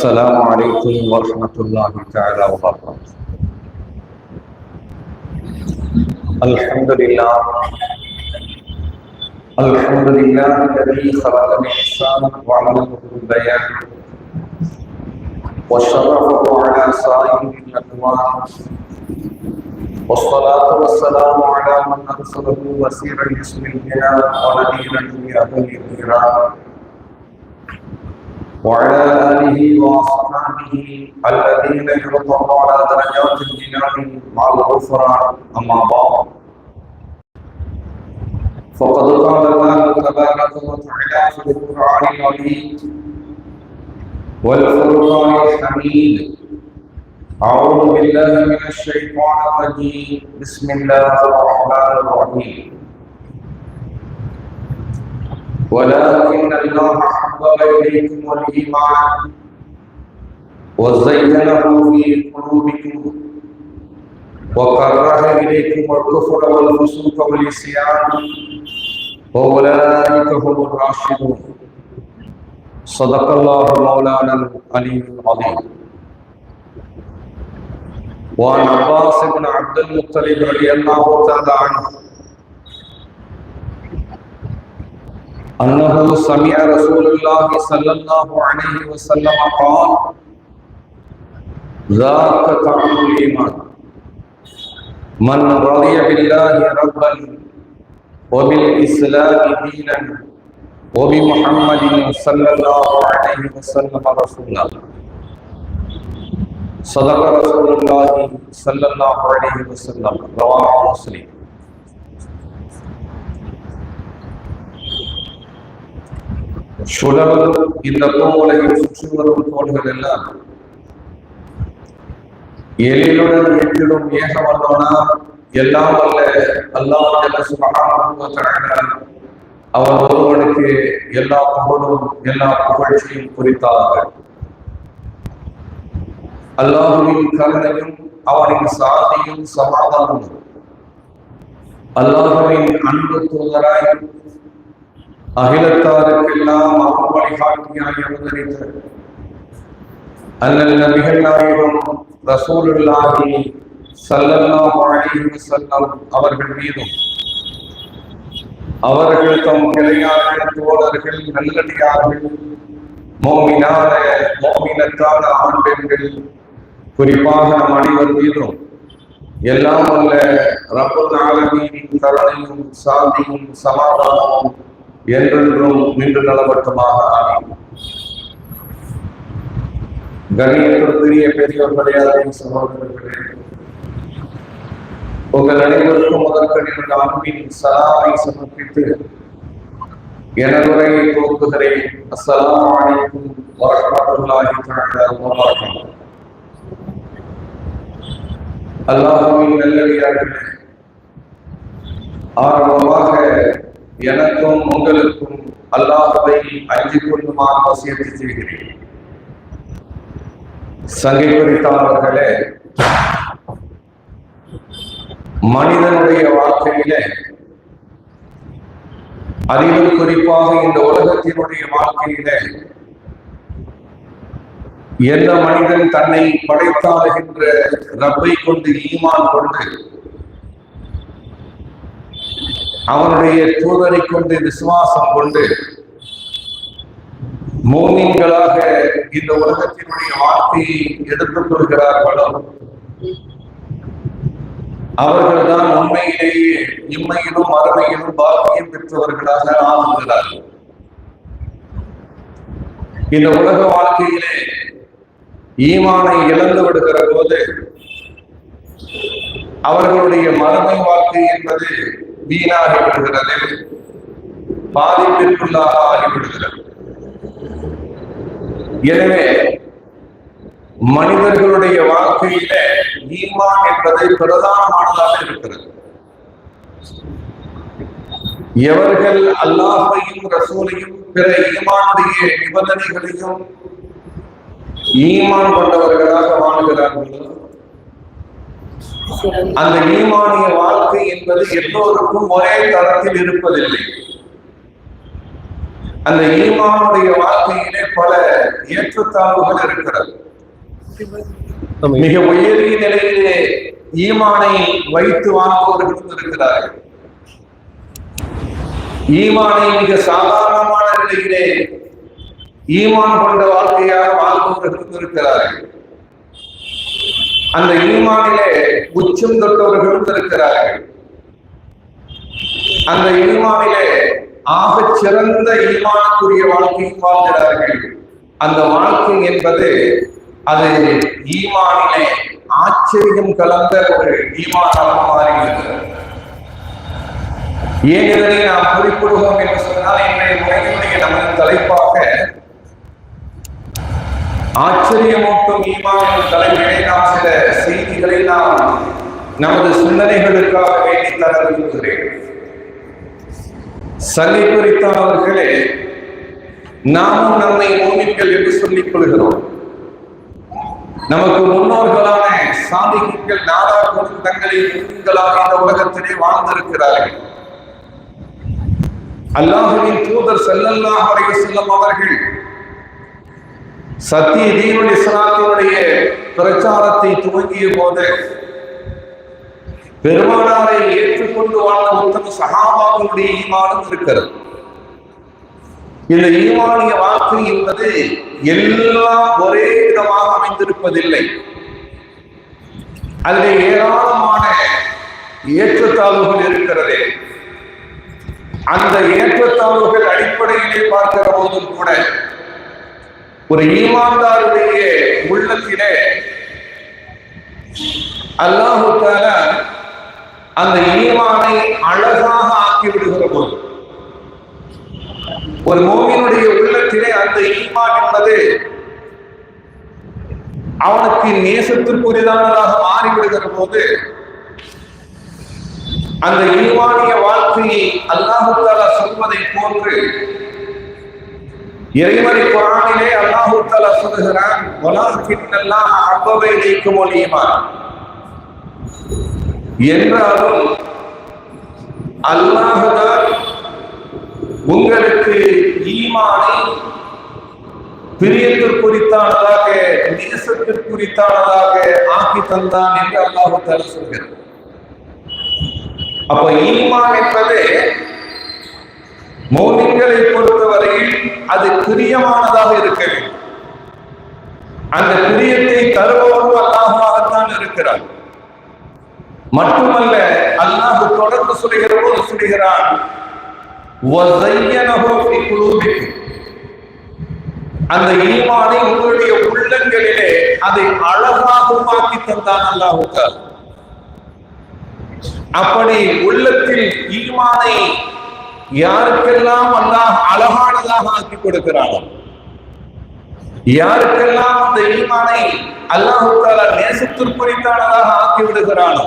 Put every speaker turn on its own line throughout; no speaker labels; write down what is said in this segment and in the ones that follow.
السلام عليكم ورحمة الله تعالى وبركاته. الحمد لله الذي خلق الإنسان وعلمه البيان وشرفه على سائر الأكوان، والصلاة والسلام على من أرسله وسيرا باسم الجنان ونذيرا بأهل النيران، وعلى آله وأصحابه الذين يرضون على درجات الجنان مع الغفران. أما بعد، فقد قال الله تبارك وتعالى في القرآن العظيم والفرقان الحميد: أعوذ بالله من الشيطان الرجيم، بسم الله الرحمن الرحيم. ولكن الله حبب إليكم الإيمان وزينه في قلوبكم وكره إليكم الكفر والفسوق والعصيان وأولئك هم الراشدون. صدق الله مولانا العلي العظيم. وعن عباس بن عبد المطلب رضي الله تعالى عنه أنه سمع رسول الله صلى الله عليه وسلم قال: ذاك طعم الإيمان، من رضي بالله ربا وبالإسلام دينا وبمحمد صلى الله عليه وسلم رسولا. صدق رسول الله صلى الله عليه وسلم. رواه مسلم. சுழலும் இந்த பூவுலகில் சுற்றி வரும் கோள்கள் எல்லாம் எழிலுடன் எட்டிலும் ஏகவல்லோனா எல்லாம் அல்ல அல்லாஹ் சுப்ஹானஹு வ தஆலா அவன் ஒருவனுக்கு எல்லா புகழும் எல்லா புகழ்ச்சியும் குறித்தாக. அல்லாஹ்வின் கருணையும் அவனின் சாந்தியும் சமாதானமும் அல்லாஹ்வின் அன்பு தூதராய் அகிலத்தாருக்கெல்லாம் வழிகாட்டியாய் அவதரித்த அண்ணல் நபிகள் நாயகம் ரசூலுல்லாஹி ஸல்லல்லாஹு அலைஹி வஸல்லம் அவர்கள் மீதும் அவர்கள் தம் கிளையார்கள், தோழர்கள், நல்லடியார்கள், மோமினத்தான ஆண் பெண்கள், குறிப்பாக நம் அனைவர் மீதும் எல்லாம் அல்ல ரப்பல் ஆலமீனின் கருணையும் சாந்தியும் சமாதானமும் என்றென்றும் நின்று நலவட்டமாக ஆகும். கணியத்திற்குரிய பெரியவர்களே, சகோதரர்களே, உங்கள் அனைவருக்கும் முதற்கணிந்த அன்பின் சலாமை சமர்ப்பித்து எனது உரையை துவக்குகிறேன். அஸ்ஸலாமு அலைக்கும் வரஹ்மத்துல்லாஹி தஆலா வ பரகாத்துஹு. அல்லாஹ்வின் நல்லடியார்களே, ஆரம்பமாக எனக்கும் உங்களுக்கும் அல்லாஹ்வை அஞ்சிக் கொள்ளுமாறு வசியத்து செய்கிறேன். சங்கை குறித்தாளர்களே, மனிதனுடைய வாழ்க்கையிலே, அதிலும் குறிப்பாக இந்த உலகத்தினுடைய வாழ்க்கையிலே, எந்த மனிதன் தன்னை படைத்தாளுகின்ற ரப்பை கொண்டு ஈமான் கொண்டு அவனுடைய தூதரை கொண்டு விசுவாசம் கொண்டு மோமீன்களாக இந்த உலகத்தினுடைய வாழ்க்கையை எடுத்துக் கொள்கிறார்களோ அவர்கள்தான் உண்மையிலேயே இம்மையிலும் மறுமையிலும் பாக்கியம் பெற்றவர்களாக ஆகுகிறார்கள். இந்த உலக வாழ்க்கையிலே ஈமானை இழந்து விடுகிற போது அவர்களுடைய மறுமை வாழ்க்கை என்பது வீணாகி விடுகிறது, பாதிப்பிற்குள்ளாக ஆகிவிடுகிறது. எனவே மனிதர்களுடைய வாழ்க்கையில ஈமான் என்பது பிரதானமானதாக இருக்கிறது. எவர்கள் அல்லாஹ்வையும் ரசூலையும் பிற ஈமானுடைய நிபந்தனைகளையும் ஈமான் கொண்டவர்களாக வாழ்கிறார்களோ அந்த ஈமானிய வாழ்க்கை என்பது எல்லோருக்கும் ஒரே தரத்தில் இருப்பதில்லை. அந்த ஈமானுடைய வாழ்க்கையிலே பல ஏற்றத்தாழ்வுகள் இருக்கிறது. மிக உயரிய நிலையிலே ஈமானை வைத்து வாழ்பவர்களும் இருக்கிறார்கள். ஈமானை மிக சாதாரணமான நிலையிலே ஈமான் கொண்ட வாழ்க்கையாக வாழ்பவர்களும் இருக்கிறார்கள். அந்த ஈமானிலே உச்சம் தொட்டவர்களும் இருக்கிறார்கள். அந்த ஈமானிலே ஆகச் சிறந்த ஈமானுக்குரிய வாழ்க்கையும் வாழ்கிறார்கள். அந்த வாழ்க்கை என்பது அது ஈமானிலே ஆச்சரியம் கலந்த ஒரு ஈமானாக மாறுகிறது. ஏன் இதனை நாம் குறிப்பிடுவோம் என்று சொன்னால், இன்றைய முறையினுடைய நமது தலைப்பாக ஆச்சரியமூட்டும் ஈமான் என்ற தலைப்பிலே நாம் சில செய்திகளை நாம் நமது சிந்தனைகளுக்காக வேண்டி தர விரும்புகிறேன். சல்லி குறித்தானவர்களே, நாமும் நம்மை மூமின்கள் என்று சொல்லிக் கொள்கிறோம். நமக்கு முன்னோர்களான சாலிஹீன்கள் நாடார்களும் தங்களை மூமின்களாக இந்த உலகத்திலே வாழ்ந்திருக்கிறார்கள். அல்லாஹ்வின் தூதர் ஸல்லல்லாஹு அலைஹி வஸல்லம் அவர்கள் சத்திய தீனுல் இஸ்லாத்தினுடைய பிரச்சாரத்தை துவங்கிய போது பெருமானாரை ஏற்றுக்கொண்டு வாழ்ந்த உத்தம சஹாபாக்களுடைய ஈமானும் இருக்கிறது. இந்த ஈமானிய வாழ்க்கை என்பது எல்லாம் ஒரே விதமாக அமைந்திருப்பதில்லை. அதில் ஏராளமான ஏற்றத்தாழ்வுகள் இருக்கிறது. அந்த ஏற்றத்தாழ்வுகள் அடிப்படையிலே பார்க்கிற போதும் கூட ஒரு ஈமான்தாருடைய உள்ளத்திலே அல்லாஹ் தஆலா அந்த ஈமானை அழகாக ஆக்கி விடுகிற போது, ஒரு மூமினுடைய உள்ளத்திலே அந்த ஈமான் என்பது அவனுக்கு நேசத்திற்குரியதானதாக மாறிவிடுகிற போது, அந்த ஈமானிய வாழ்க்கையை அல்லாஹ் தஆலா சொல்வதை போன்று இறைமறை குர்ஆனிலே அல்லாஹ் தஆலா சொல்கிறான், வலாக்கின்னல்லாஹ ஹப்பப இலைக்குமுல் ஈமான். என்றாலும் அல்லாஹ் தான் உங்களுக்கு ஈமானை பிரியத்திற்குரித்தானதாக, நேசத்திற்குரித்தானதாக ஆக்கி தந்தான் என்று அல்லாஹ் தஆலா சொல்கிறார். அப்ப ஈமான் என்பது மூமின்களை பொறுத்தவரையில் அது பிரியமானதாக இருக்க வேண்டும். அந்த பிரியத்தை தருபவரும் அல்லாஹ்வாகத்தான் இருக்கிறார். மட்டுமல்ல, அல்லாஹ் தொடர்ந்து சொல்லுகிற போது சொல்லுகிறான், அந்த ஈமானை உங்களுடைய உள்ளங்களிலே அதை அழகாகமாக்கி தந்தான் அல்லாஹ். அப்படி உள்ளத்தில் ஈமானை யாருக்கெல்லாம் அல்லாஹ் அழகானதாக ஆக்கி கொடுக்கிறானோ, யாருக்கெல்லாம் அந்த ஈமானை அல்லாஹ் தஆலா நேசத்திற்குரித்தானதாக ஆக்கி விடுகிறானோ,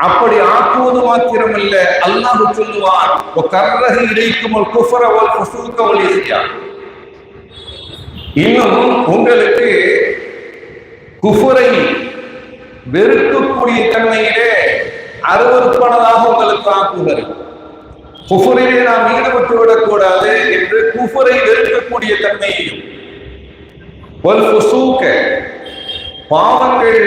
அப்படி ஆக்குவது மாத்திரமல்ல, அல்லாஹ் சொல்லுவான், வகர்ரஹ இலைக்குமுல் குஃப்ர வல் ஃபுசூக வல் இஸ்யான். இன்னும் உங்களுக்கு குஃபரை வெறுக்கக்கூடிய தன்மையிலே அருவருப்பானதாக உங்களுக்கு ஆக்குகிறது. குஃபரிலே நாம் ஈடுபட்டு விடக்கூடாது என்று குஃபரை வெறுக்கக்கூடிய தன்மையையும், வல் ஃபுசூக பாவங்கள்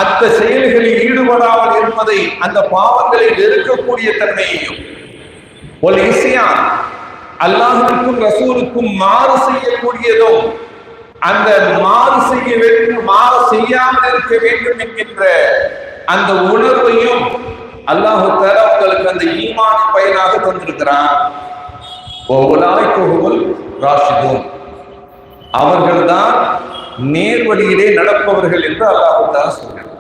அந்த செயல்களில் ஈடுபடாமல் இருப்பதை, அந்த பாவங்களை வெறுக்கக்கூடிய தன்மையையும், வல் இஸ்யான் அல்லாஹ்வுக்கும் ரசூலுக்கும் மாறு செய்யக்கூடியதும், அந்த மாறு செய்ய வேண்டும், மாறு செய்யாமல் இருக்க வேண்டும் என்கின்ற அந்த உணர்வையும் அல்லாஹ் தஆலா உங்களுக்கு அந்த ஈமான் பயனாக தந்திருக்கிறார். அவர்கள்தான் நேர்வழியிலே நடப்பவர்கள் என்று அல்லாஹ் தஆலா சொல்கிறார்.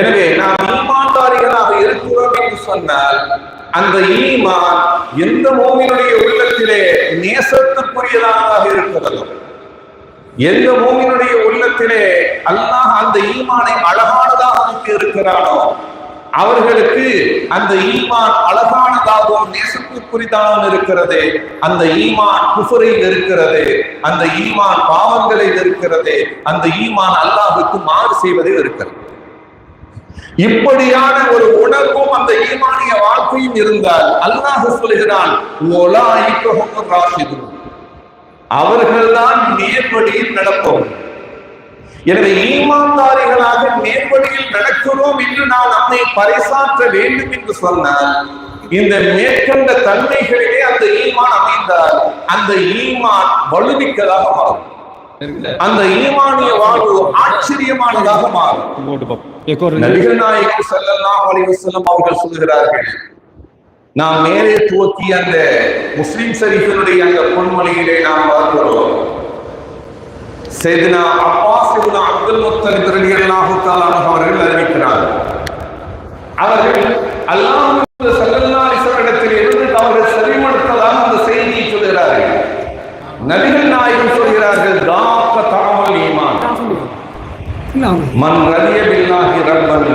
எனவே நாம் ஈமான்தாரிகளாக இருக்கிறோம் என்று சொன்னால், அந்த ஈமான் எந்த மூமினுடைய உள்ளத்திலே நேசத்திற்குரியதாக இருக்கிறதோ, எந்த மூமினுடைய உள்ளத்திலே அல்லாஹ் அந்த ஈமானை அழகானதாக ஆக்கி இருக்கிறானோ, அவர்களுக்கு அந்த ஈமான் அழகானதாகவும் நேசத்திற்குரியதாகவும் இருக்கிறது. அந்த ஈமான் குஃபரில் இருக்கிறது, அந்த ஈமான் பாவங்களில் இருக்கிறது, அந்த ஈமான் அல்லாஹ்வுக்கு மாறு செய்வதில் இருக்கிறது. இப்படியான ஒரு உணர்வும் அந்த ஈமானிய வாழ்க்கையும் ஆட்சியும் இருந்தால் அல்லாஹ் சொல்கிறான் அவர்கள்தான் நேர்வழியில் நடப்பவர்கள். எனவே ஈமான்தாரிகளாக நேர்வழியில் நடக்கிறோம் என்று நாம் நம்மை பறைசாற்ற வேண்டும் என்று சொன்னால் இந்த மேற்கண்ட தன்மைகளிலே அந்த ஈமான் அமைந்தால் அந்த ஈமான் வலுமிக்கதாக மாறும். அந்த ஈமானிய வாழ்வு ஆச்சரியமானதாக மாறும். நபிகள் நாயகம் ஸல்லல்லாஹு அலைஹி வஸல்லம் அவர்கள் சொல்கிறார்கள், நாம் மேலே துவக்கி அந்த முஸ்லிம் ஷரீஃபினுடைய அந்த பொன்மொழியிலே நாம் பார்க்கிறோம். சையதுனா அப்பாஸ் இப்னு அப்துல் முத்தலிப் ரலியல்லாஹு தஆலா அவர்கள் அறிவிக்கிறார்கள், அவர்கள் அல்லாஹ் ஸல்லல்லாஹு அலைஹி வஸல்லம் இடத்தில் இருந்து அவர்கள் செவிமடுத்ததாக அந்த செய்தியை சொல்கிறார்கள். நபிகள் நாயகம் சொல்கிறார்கள், தாக்க தஅமல் ஈமான் மன் ரலிய பில்லாஹி ரப்பன்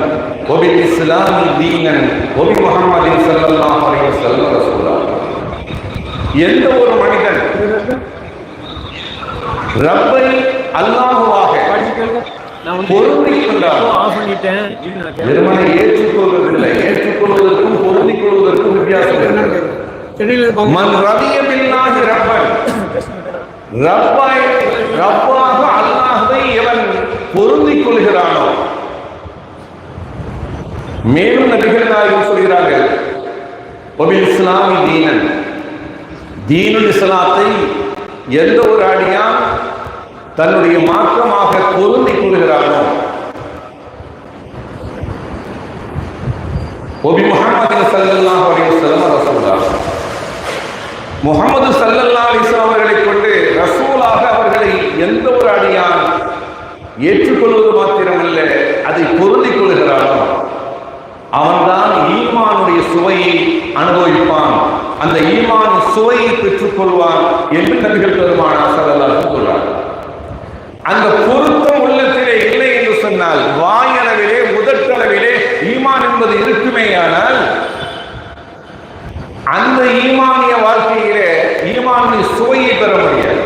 வ பில் இஸ்லாமி தீனன் வ பி முஹம்மதின் ஸல்லல்லாஹு அலைஹி வஸல்லம் ரசூலா. எந்த ஒரு மனிதன் ரப்பை அல்லாஹ்வாக பொருந்திக் கொண்டார், வெறுமனே ஏற்றுக்கொள்வதில்லை, ஏற்றுக்கொள்வதற்கும் பொருந்திக் கொள்வதற்கும் வித்தியாசம் இருக்கிறது. மன் ரலிய பில்லாஹி ரப்பன், ரப்பாக அல்லாஹ்வை எவன் பொருந்திக் கொள்கிறானோ. மேலும் நபிகள் நாயகம் சொல்கிறார்கள், வபில் இஸ்லாமி தீனன், தீனுல் இஸ்லாத்தை எந்த ஒரு அடியான் தன்னுடைய மாற்றமாக பொருந்திக் கொள்கிறானோ, வபி முஹம்மதின் ஸல்லல்லாஹு அலைஹி வஸல்லம் ரசூலா, முஹம்மது ஸல்லல்லாஹு அலைஹி வஸல்லம் அவர்களை கொண்டு ரசூலாக அவர்களை எந்த ஒரு அடியான் ஏற்றுக்கொள்வது மாத்திரமல்ல அதை பொருந்திக் கொள்கிறானோ அவன்தான் ஈமானுடைய சுவையை அனுபவிப்பான், அந்த ஈமான் சுவையை பெற்றுக் கொள்வான் என்று நபிகள் பெருமானார் ஸல்லல்லாஹு அலைஹி வஸல்லம் சொல்றார். அந்த பொருத்தம் உள்ளத்திலே இல்லை என்று சொன்னால், வாயளவிலே முதற்களவிலே ஈமான் என்பது இருக்குமேயானால் அந்த ஈமானிய வாழ்க்கையிலே ஈமானிய சுவையை பெற முடியாது.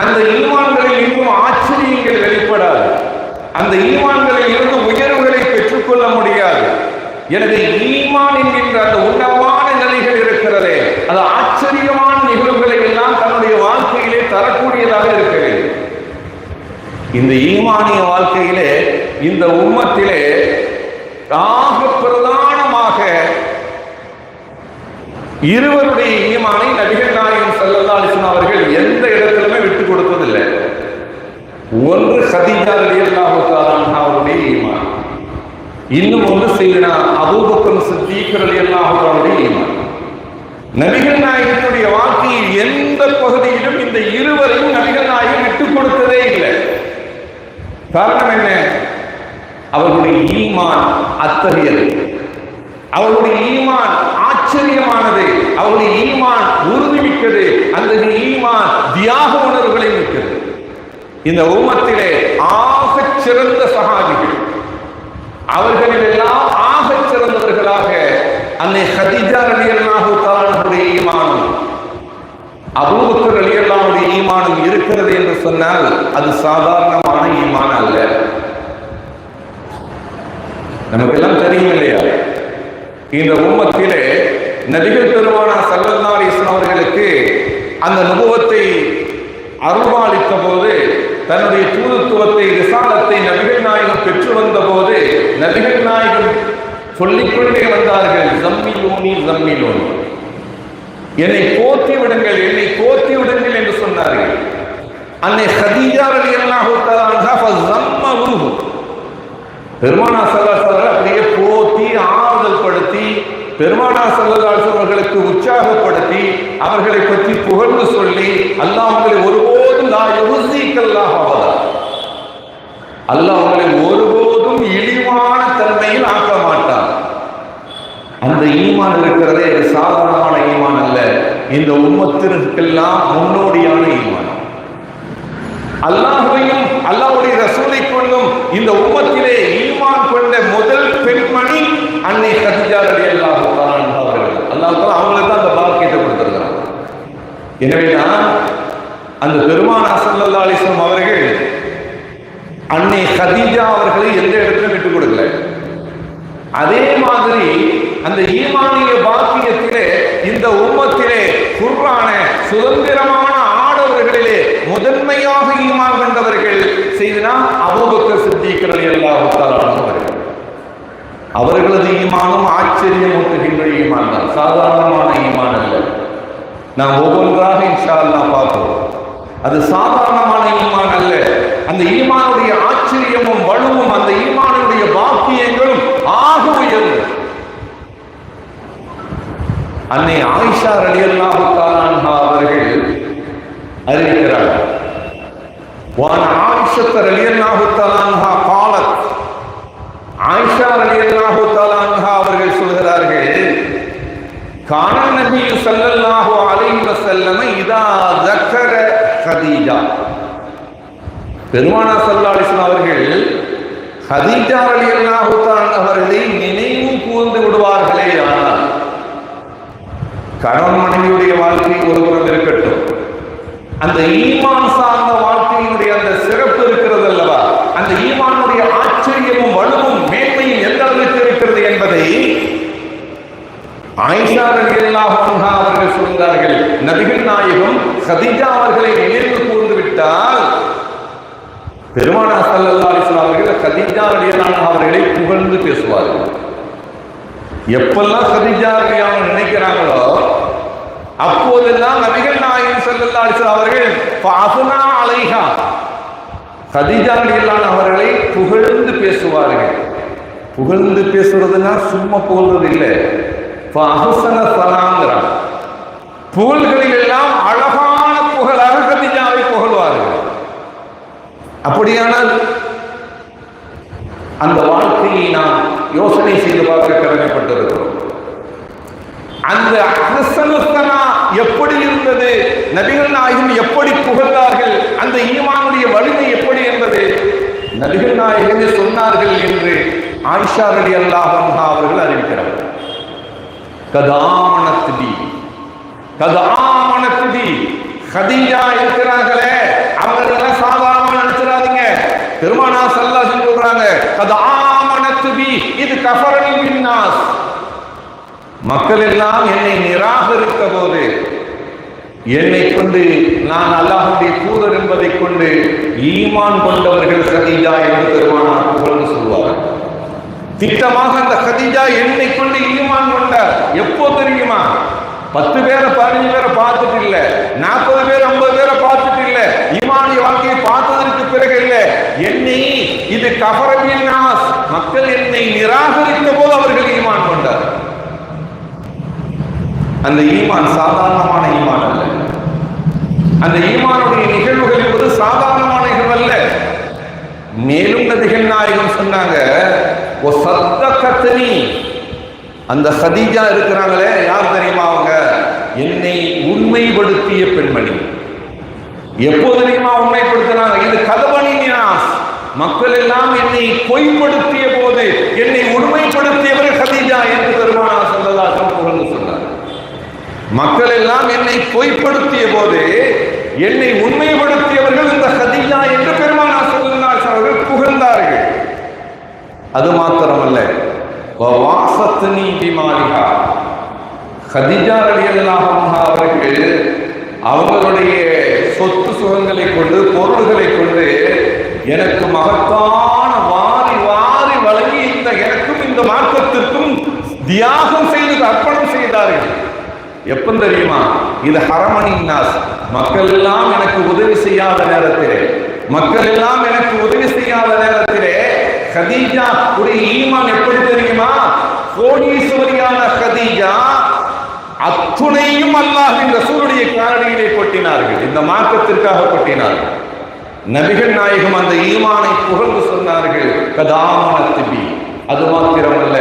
அந்த ஈமான்களில் இன்னும் ஆச்சரியங்கள் வெளிப்படாது, அந்த ஈமான்களில் இருந்து உயர்வுகளை பெற்றுக்கொள்ள முடியாது. எனவே ஈமான் என்கின்ற அந்த உன்னதமான நிலைகள் இருக்கிறதே, அது ஆச்சரியமான நிகழ்வுகளை எல்லாம் தன்னுடைய வாழ்க்கையிலே தரக்கூடியதாக இருக்கிறது. இந்த ஈமானிய வாழ்க்கையிலே இந்த உம்மத்திலே ஆக பிரதானமாக இருவருடைய ஈமானை நபிகள் நாயகம் ஸல்லல்லாஹு அலைஹி வஸல்லம் அவர்கள் எந்த இடத்திலுமே விட்டுக் கொடுப்பதில்லை. ஒன்று கதீஜா ரலியல்லாஹு தஆலா அன்ஹா அவருடைய ஈமான், இன்னும் ஒன்று சையதுனா அபூபக்கர் சித்தீக் ரலியல்லாஹு தஆலா அவருடைய ஈமான். நபிகள் நாயகத்துடைய வாழ்க்கையில் எந்த பகுதியிலும் இந்த இருவரையும் நபிகள் நாயகம் விட்டுக் கொடுத்ததே இல்லை. காரணம் என்ன? அவர்களுடைய ஈமான் அத்தகையது, அவர்களுடைய ஈமான் ஆச்சரியமானது, அவர்களுடைய ஈமான் உறுதிமிக்கது, அந்த ஈமான் தியாக உணர்வுகளை மிக்கது. இந்த உம்மத்திலே ஆகச் சிறந்த சஹாபிகள், அவர்களில் எல்லாம் ஆகச் சிறந்தவர்களாக அன்னை கதீஜா ரலியல்லாஹு தஆலாவுடைய ஈமானும் அபூபக்கர் ரலியல்லாஹுடைய ஈமானும் இருக்கிறது என்று சொன்னால் அது சாதாரணமான ஈமான் அல்ல. நமக்கெல்லாம் தெரியும் இல்லையா, இந்த உம்மத்திலே நபிகள் பெருமானார் ஸல்லல்லாஹு அலைஹி வஸல்லம் அவர்களுக்கு அந்த நுபுவத்தை அருள்பாலித்த போது, தன்னுடைய தூதுத்துவத்தை ரிசாலத்தை நபிகள் நாயகம் பெற்று வந்த போது நபிகள் நாயகம் சொல்லிக்கொண்டே வந்தார்கள், ஜம்மிலூனி ஜம்மிலூனி, என்னை போற்றி விடுங்கள், என்னை போற்றி விடுங்கள் என்று சொன்னார்கள். அன்னை கதீஜா ரலியல்லாஹு தஆலா அன்ஹா ஃபஸம்மஹு, பெருமானார் ஸல்லல்லாஹு அலைஹி வஸல்லம் அப்படியே போற்றி ஆறுதல் படுத்தி பெருமானார் ஸல்லல்லாஹு அலைஹி வஸல்லம் அவர்களுக்கு உற்சாகப்படுத்தி அவர்களை பற்றி புகழ்ந்து சொல்லி, அல்லாஹ் உங்களை ஒருபோதும் லா யுஹ்ஸீகல்லாஹு அபதா, அல்லாஹ் உங்களை ஒருபோதும் இழிவான தன்மையில் ஆக்க மாட்டார். அந்த ஈமான் இருக்கிறதே இது சாதாரணமான ஈமான் அல்ல, இந்த உம்மத்திற்கெல்லாம் முன்னோடியான ஈமான். அல்லாஹ்வையும் அல்லாஹ்வுடைய ரசூலை கொண்டும் இந்த உம்மத்திலே ஈமான் கொண்ட முதல் பெண்மணி அன்னை கதீஜா ரலியல்லாஹு தஆலா அன்ஹா அவர்கள். அல்லாஹ் தஆலா அவங்களுக்கு தான் அந்த பாக்கியத்தை கொடுத்திருக்கிறார். எனவேதான் அந்த பெருமானார் ஸல்லல்லாஹு அலைஹி வஸல்லம் அவர்கள் அன்னை கதீஜா அவர்களை எந்த இடத்திலும் விட்டுக் கொடுக்கல. அதே மாதிரி அந்த ஈமானிய பாக்கியத்திலே இந்த உம்மத்திலே குர்ஆன சுதந்திரமான ஆடவர்களிலே முதன்மையாக ஈமான் கொண்டவர்கள் செய்தனா அபூபக்கர் சித்திக் ரலியல்லாஹு தஆலா அவர்கள். அவர்களது ஈமானும் ஆச்சரியம் ஊட்டுகின்ற ஈமான் தான், சாதாரணமான ஈமான் அல்ல. நாம் ஒவ்வொன்றாக இன்ஷா அல்லாஹ் பார்ப்போம். அது சாதாரணமான ஈமான் அல்ல. அந்த ஈமானுடைய ஆச்சரியமும் வலுவும் அந்த ஈமானுடைய பாக்கியங்களும் ஆக உயர்வு. அன்னை ஆயிஷா ரலியல்லாஹு தஆலா அன்ஹா அவர்கள் அறிவிக்கிறார், வான் ஆயிஷா ரலியல்லாஹு தஆலா அன்ஹா قالت, ஆயிஷா ரலியல்லாஹு தஆலா அன்ஹா அவர்கள் சொல்கிறார்கள், கான நபி ஸல்லல்லாஹு அலைஹி வஸல்லம் இதா ذكر கதீஜா, பெருமானார் ஸல்லல்லாஹு அலைஹி வஸல்லம் அவர்கள் கதீஜா ரலியல்லாஹு தஆலா அவர்களை நினைவு கூர்ந்து விடுவார்களே. ஆனால் கணவன் மனைவியுடைய வாழ்க்கை ஒருபுறம் இருக்கட்டும், அந்த ஈமான் சார்ந்த வாழ்க்கையினுடைய அந்த சிறப்பு இருக்கிறது அல்லவா, அந்த ஈமானுடைய ஆச்சரியமும் வலுவும் மேன்மையும் எந்த அளவுக்கு இருக்கிறது என்பதை ஆயிஷா ரலியல்லாஹு அன்ஹா அவர்கள் சொல்கிறார்கள். நபிகள் நாயகம் கதீஜா அவர்களை நினைவு கூர்ந்து விட்டால் பெருமானார் ஸல்லல்லாஹு அலைஹி வஸல்லம் அவர்கள் கதீஜா ரலியல்லாஹு அன்ஹா அவர்களை புகழ்ந்து பேசுவார்கள். எப்பெல்லாம் கதீஜா ரலியல்லாஹு நினைக்கிறாங்களோ அப்போதெல்லாம் நபிகள் நாயகம் ஸல்லல்லாஹு அலைஹி வஸல்லம் அவர்கள் ஃபஅஸ்னா அலைஹா, கதீஜா ரலியல்லாஹு அவர்களை புகழ்ந்து பேசுவார்கள். புகழ்ந்து பேசுறதுன்னா சும்மா புகழ்றது இல்லை, ஃபஅஹ்ஸன ஸலாம்ங்கறாங்க. புகழ்களில் எல்லாம் அழகான புகழாக கதீஜாவை புகழ்வார்கள். அப்படியானால் அந்த வாழ்க்கையை நாம் யோசனை செய்து பார்க்க கடமைப்பட்டிருக்கிறோம். அந்த அஹ்ஸன எப்படி இருந்தது, நபிகள் நாயகம் எப்படி புகழ்ந்தார்கள், அந்த ஈமானுடைய வலிமை எப்படி என்பது நபிகள் நாயகமே சொன்னார்கள் என்று ஆயிஷா ரலியல்லாஹு அன்ஹா அவர்கள் அறிவிக்கிறார்கள். கதாமனத்பி கதாமனத்பி, கதீஜா இருக்கிறார்களே அவங்களெல்லாம் சாதாரணமா நினைச்சிடாதீங்க. பெருமானார் ஸல்லல்லாஹு அலைஹி வஸல்லம் சொல்றாங்க, கதாமனத்பி இது கஃபரனி பின்னாஸ், மக்கள் எல்லாம் என்னை நிராகரித்த போது என்னை கொண்டு நான் அல்லாஹ்வுடைய தூதர் என்பதை கொண்டு ஈமான் கொண்டவர்கள் கதீஜா என்று பெருமானார் புகழ்ந்து சொல்வார்கள். திட்டமாக அந்த கதீஜா என்னை கொண்டு ஈமான் கொண்டார். எப்போ தெரியுமா? 10 பேரை 15 பேரை பார்த்துட்டு இல்ல, 40 பேர் 50 பேரை பார்த்துட்டு இல்ல, ஈமானிய வாழ்க்கையை பார்த்ததற்கு பிறகு இல்ல, என்னை இது கஃபரபின் நாஸ், மக்கள் என்னை நிராகரித்த போது அவர்கள் ஈமான் கொண்டார். அந்த ஈமான் சாதாரணமான ஈமான் அல்ல. அந்த ஈமானுடைய நிகழ்வுகள் என்பது சாதாரணமான நிகழ்வு அல்ல. மேலும் நபிகள் நாயகம் சொன்னாங்க, ஓ சத்தகத்னி, அந்த கதீஜா இருக்கிறாங்களே யார் தெரியுமா? அவங்க என்னை உண்மைப்படுத்திய பெண்மணி. எப்போது தெரியுமா உண்மைப்படுத்தினாங்க? இது கதபனி நியாஸ், மக்கள் எல்லாம் என்னை பொய்ப்படுத்திய போது என்னை உண்மைப்படுத்தியவர் கதீஜா என்று பெருமானார் ஸல்லல்லாஹு அலைஹி வஸல்லம் புகழ்ந்து சொன்னார். மக்கள் எல்லாம் என்னை பொய்ப்படுத்திய போது என்னை உண்மைப்படுத்தியவர்கள் இந்த கதீஜா என்று பெருமானார் ஸல்லல்லாஹு அலைஹி வஸல்லம் அவர்கள் புகழ்ந்தார்கள். அது மாத்திரமல்ல, வாசத்னி பிமாலிஹா, கதீஜா ரலியல்லாஹு அன்ஹா அவர்கள் அவங்களுடைய சொத்து சுகங்களை கொண்டு பொருள்களை கொண்டு எனக்கு மகத்தான வாரி வாரி வழங்கி எனக்கும் இந்த மார்க்கத்திற்கும் தியாகம் செய்து அர்ப்பணம் செய்தார்கள். எப்ப தெரியுமா? இது ஹரமனின் நாஸ், மக்கள் எல்லாம் எனக்கு உதவி செய்யாத நேரத்திலே, மக்கள் எல்லாம் எனக்கு உதவி செய்யாத நேரத்திலே கதீஜா உடைய ஈமான் எப்படி தெரியுமா? கோடீஸ்வரியான கதீஜா அத்துணையும் அல்லாஹ்வின் ரசூலுடைய காலடியிலே கொட்டினார்கள், இந்த மார்க்கத்திற்காக கொட்டினார்கள். நபிகள் நாயகம் அந்த ஈமானை புகழ்ந்து சொன்னார்கள், கதாமனத்பி. அது மாத்திரமல்ல,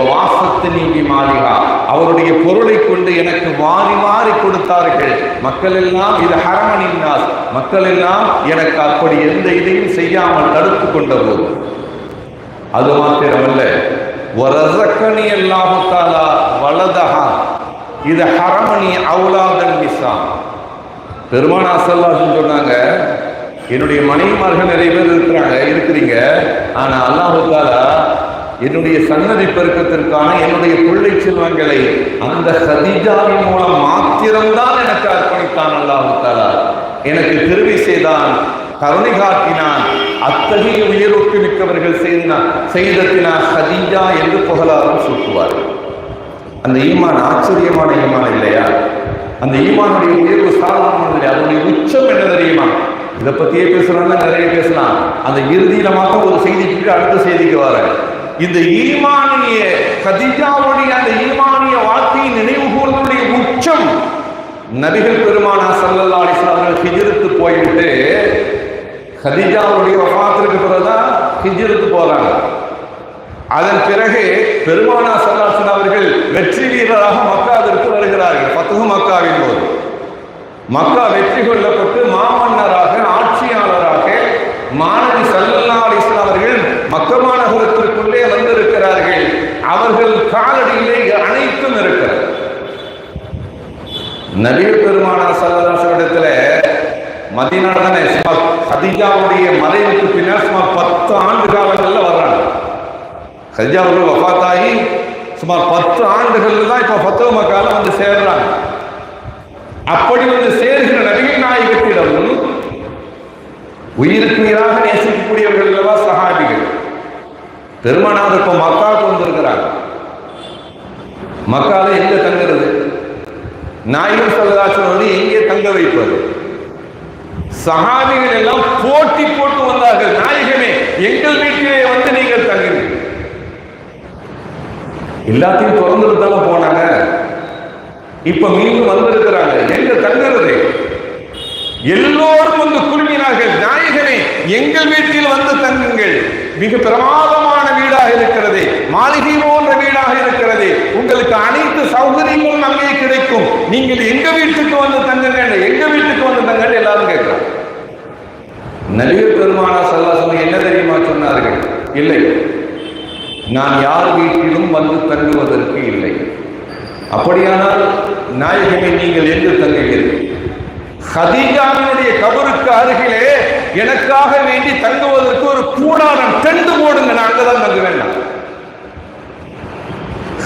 வாசத்னி பிமாலிஹா, அவருடைய பொருளை கொண்டு எனக்கு மாறி மாறி கொடுத்தார்கள். மக்கள் எல்லாம் இது ஹரமனின் நாஸ், மக்கள் எல்லாம் எனக்கு அப்படி எந்த இதையும் செய்யாமல் தடுத்து கொண்ட போது. அது மாத்திரமல்ல, வரஸகனி அல்லாஹு தஆலா வலதஹா, இது ஹரமனி அவுலாதன் நிசா. பெருமானார் ஸல்லல்லாஹு அலைஹி வஸல்லம் சொன்னாங்க, என்னுடைய மனைவிமார்கள் நிறைய பேர் இருக்கிறீங்க, ஆனா அல்லாஹ் தஆலா என்னுடைய சன்னதி பெருக்கத்திற்கான என்னுடைய பிள்ளை செல்வங்களை அந்த கதீஜாவின் மூலம் மாத்திரம்தான் எனக்கு அர்ப்பணித்தான் அல்லாஹ் தஆலா. எனக்கு திருவி செய்தான், கருணை காட்டினான். அத்தகைய உயர்வுக்கு மிக்கவர்கள் செய்தத்தினா கதீஜா என்று புகழாரம் சூட்டுவார்கள். அந்த ஈமான் ஆச்சரியமான ஈமான் இல்லையா? அந்த ஈமானுடைய உயர்வு சாதாரணம் இல்லை. அதனுடைய உச்சம் என்ன தெரியுமா? இதை பத்தியே பேசுறாங்க, நிறைய பேசலாம். அந்த இறுதியில மாத்திரம் ஒரு செய்திக்கு அடுத்த செய்திக்கு வர இந்த ஈமானிய கதீஜாவுடைய அந்த ஈமானிய வாழ்க்கையை நினைவு கூர்வதுடைய உச்சம் நபிகள் பெருமானார் ஸல்லல்லாஹு அலைஹி வஸல்லம் அவர்கள் ஹிஜ்ரத்து போய்விட்டு கதீஜாவுடைய வஃபாத்திற்கு பிறகுதான் ஹிஜ்ரத்து போறாங்க. அதன் பிறகு பெருமானார் ஸல்லல்லாஹு அலைஹி வஸல்லம் அவர்கள் வெற்றி வீரராக மக்காவிற்கு வருகிறார்கள். ஃபத்ஹு மக்காவின் போது மக்கா வெற்றி கொள்ளப்பட்டு மாமன்னராக ஆட்சியாளராக மாணவி ஸல்லல்லாஹு அலைஹி வஸல்லம் அவர்கள் மக்கா மாநகரத்திற்குள்ளே வந்திருக்கிறார்கள். அவர்கள் காலடியிலே அனைத்தும் இருக்கிறது. நபி பெருமானார் ஸல்லல்லாஹு அலைஹி வஸல்லம் இடத்துல மதீனாவுடைய கதீஜாவுடைய மறைவுக்கு பின்னர் சுமார் 10 ஆண்டு காலங்கள்ல வர்றாங்க. கதீஜா அவர்கள் வஃபாத்தாகி சுமார் 10 ஆண்டுகள் தான் இப்ப ஃபத்ஹு மக்கால வந்து சேர்றாங்க. அப்படி வந்து சேர்கிற நபிகள் நாயகத்திடம் உயிருக்கு உயிராக நேசிக்கக்கூடியவர்கள் அல்லவா சஹாபிகள். பெருமானார் இப்ப மக்காவுக்கு வந்திருக்கிறாங்க. மக்கால எங்க தங்குறது? நாயகம் ஸல்லல்லாஹு அலைஹி வஸல்லம் எங்கே தங்க வைப்பது? சஹாபிகள் எல்லாம் போட்டி போட்டு வந்தார்கள். நாயகமே, எங்கள் வீட்டிலே வந்து நீங்கள் தங்குங்க. எல்லாத்தையும் திறந்துட்டு தானே போனாங்க. இப்ப மீண்டும் வந்திருக்கிறாங்க. எங்க தங்குறது? எல்லோரும் வந்து குழுமினார்கள். நாயகமே, எங்கள் வீட்டில் வந்து தங்குங்கள். மிக பிரமாதமான வீடாக இருக்கிறது, மாளிகை போன்ற வீடாக இருக்கிறது, உங்களுக்கு அனைத்து சௌகரியங்களும் அங்கே கிடைக்கும். நீங்கள் எங்க வீட்டுக்கு வந்து தங்குங்க, எங்க வீட்டுக்கு வந்து தங்குங்க எல்லாரும் கேட்கிறாங்க. நபிகள் பெருமானார் ஸல்லல்லாஹு அலைஹி வஸல்லம் என்ன தெரியுமா சொன்னார்கள்? இல்லை, நான் யார் வீட்டிலும் வந்து தங்குவதற்கு இல்லை. அப்படியானால் நாயகமே, நீங்கள் எங்கு தங்குகிறீர்கள்? கதீஜாவினுடைய கபருக்கு அருகிலே எனக்காக வேண்டி தங்குவதற்கு ஒரு கூடாரம் டென்ட் போடுங்க, நான் அங்கதான் தங்க வேண்டாம்.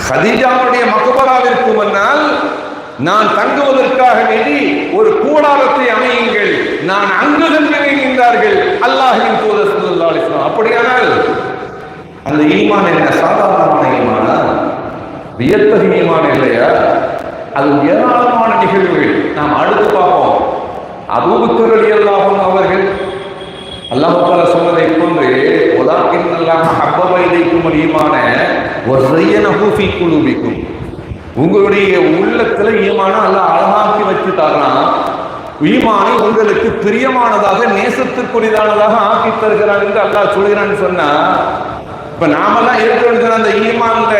கதீஜாவுடைய மக்பராவிற்கு முன்னால் நான் தங்குவதற்காக வேண்டி ஒரு கூடாரத்தை அமையுங்கள், நான் அங்கு தங்குவேன் என்றார்கள் அல்லாஹ்வின் தூதர் ஸல்லல்லாஹு அலைஹி வஸல்லம். அப்படியானால் அந்த ஈமான் என்ன சாதாரணமான ஈமானா? வியத்தகு ஈமான் இல்லையா? அது ஏராளமான நிகழ்வுகள் நாம் அடுத்து பார்ப்போம். அபூபக்கர் ரலியல்லாஹு அன்ஹு அவர்கள் அல்லாஹ் தஆலா சொன்னதை போன்று வலாக்கின் அல்லாஹ் ஹப்பப இலைக்கும் ஈமான வஸய்யனஹு ஃபீ குலூபிக்கும், உங்களுடைய உள்ளத்துல ஈமான அல்லாஹ் அழகாக்கி வச்சு தர்றான். ஈமானை உங்களுக்கு பிரியமானதாக நேசத்திற்குரியதானதாக ஆக்கி தருகிறான் என்று அல்லாஹ் சொல்கிறான்னு சொன்னா, இப்ப நாமெல்லாம் இருக்கிற அந்த ஈமான்ல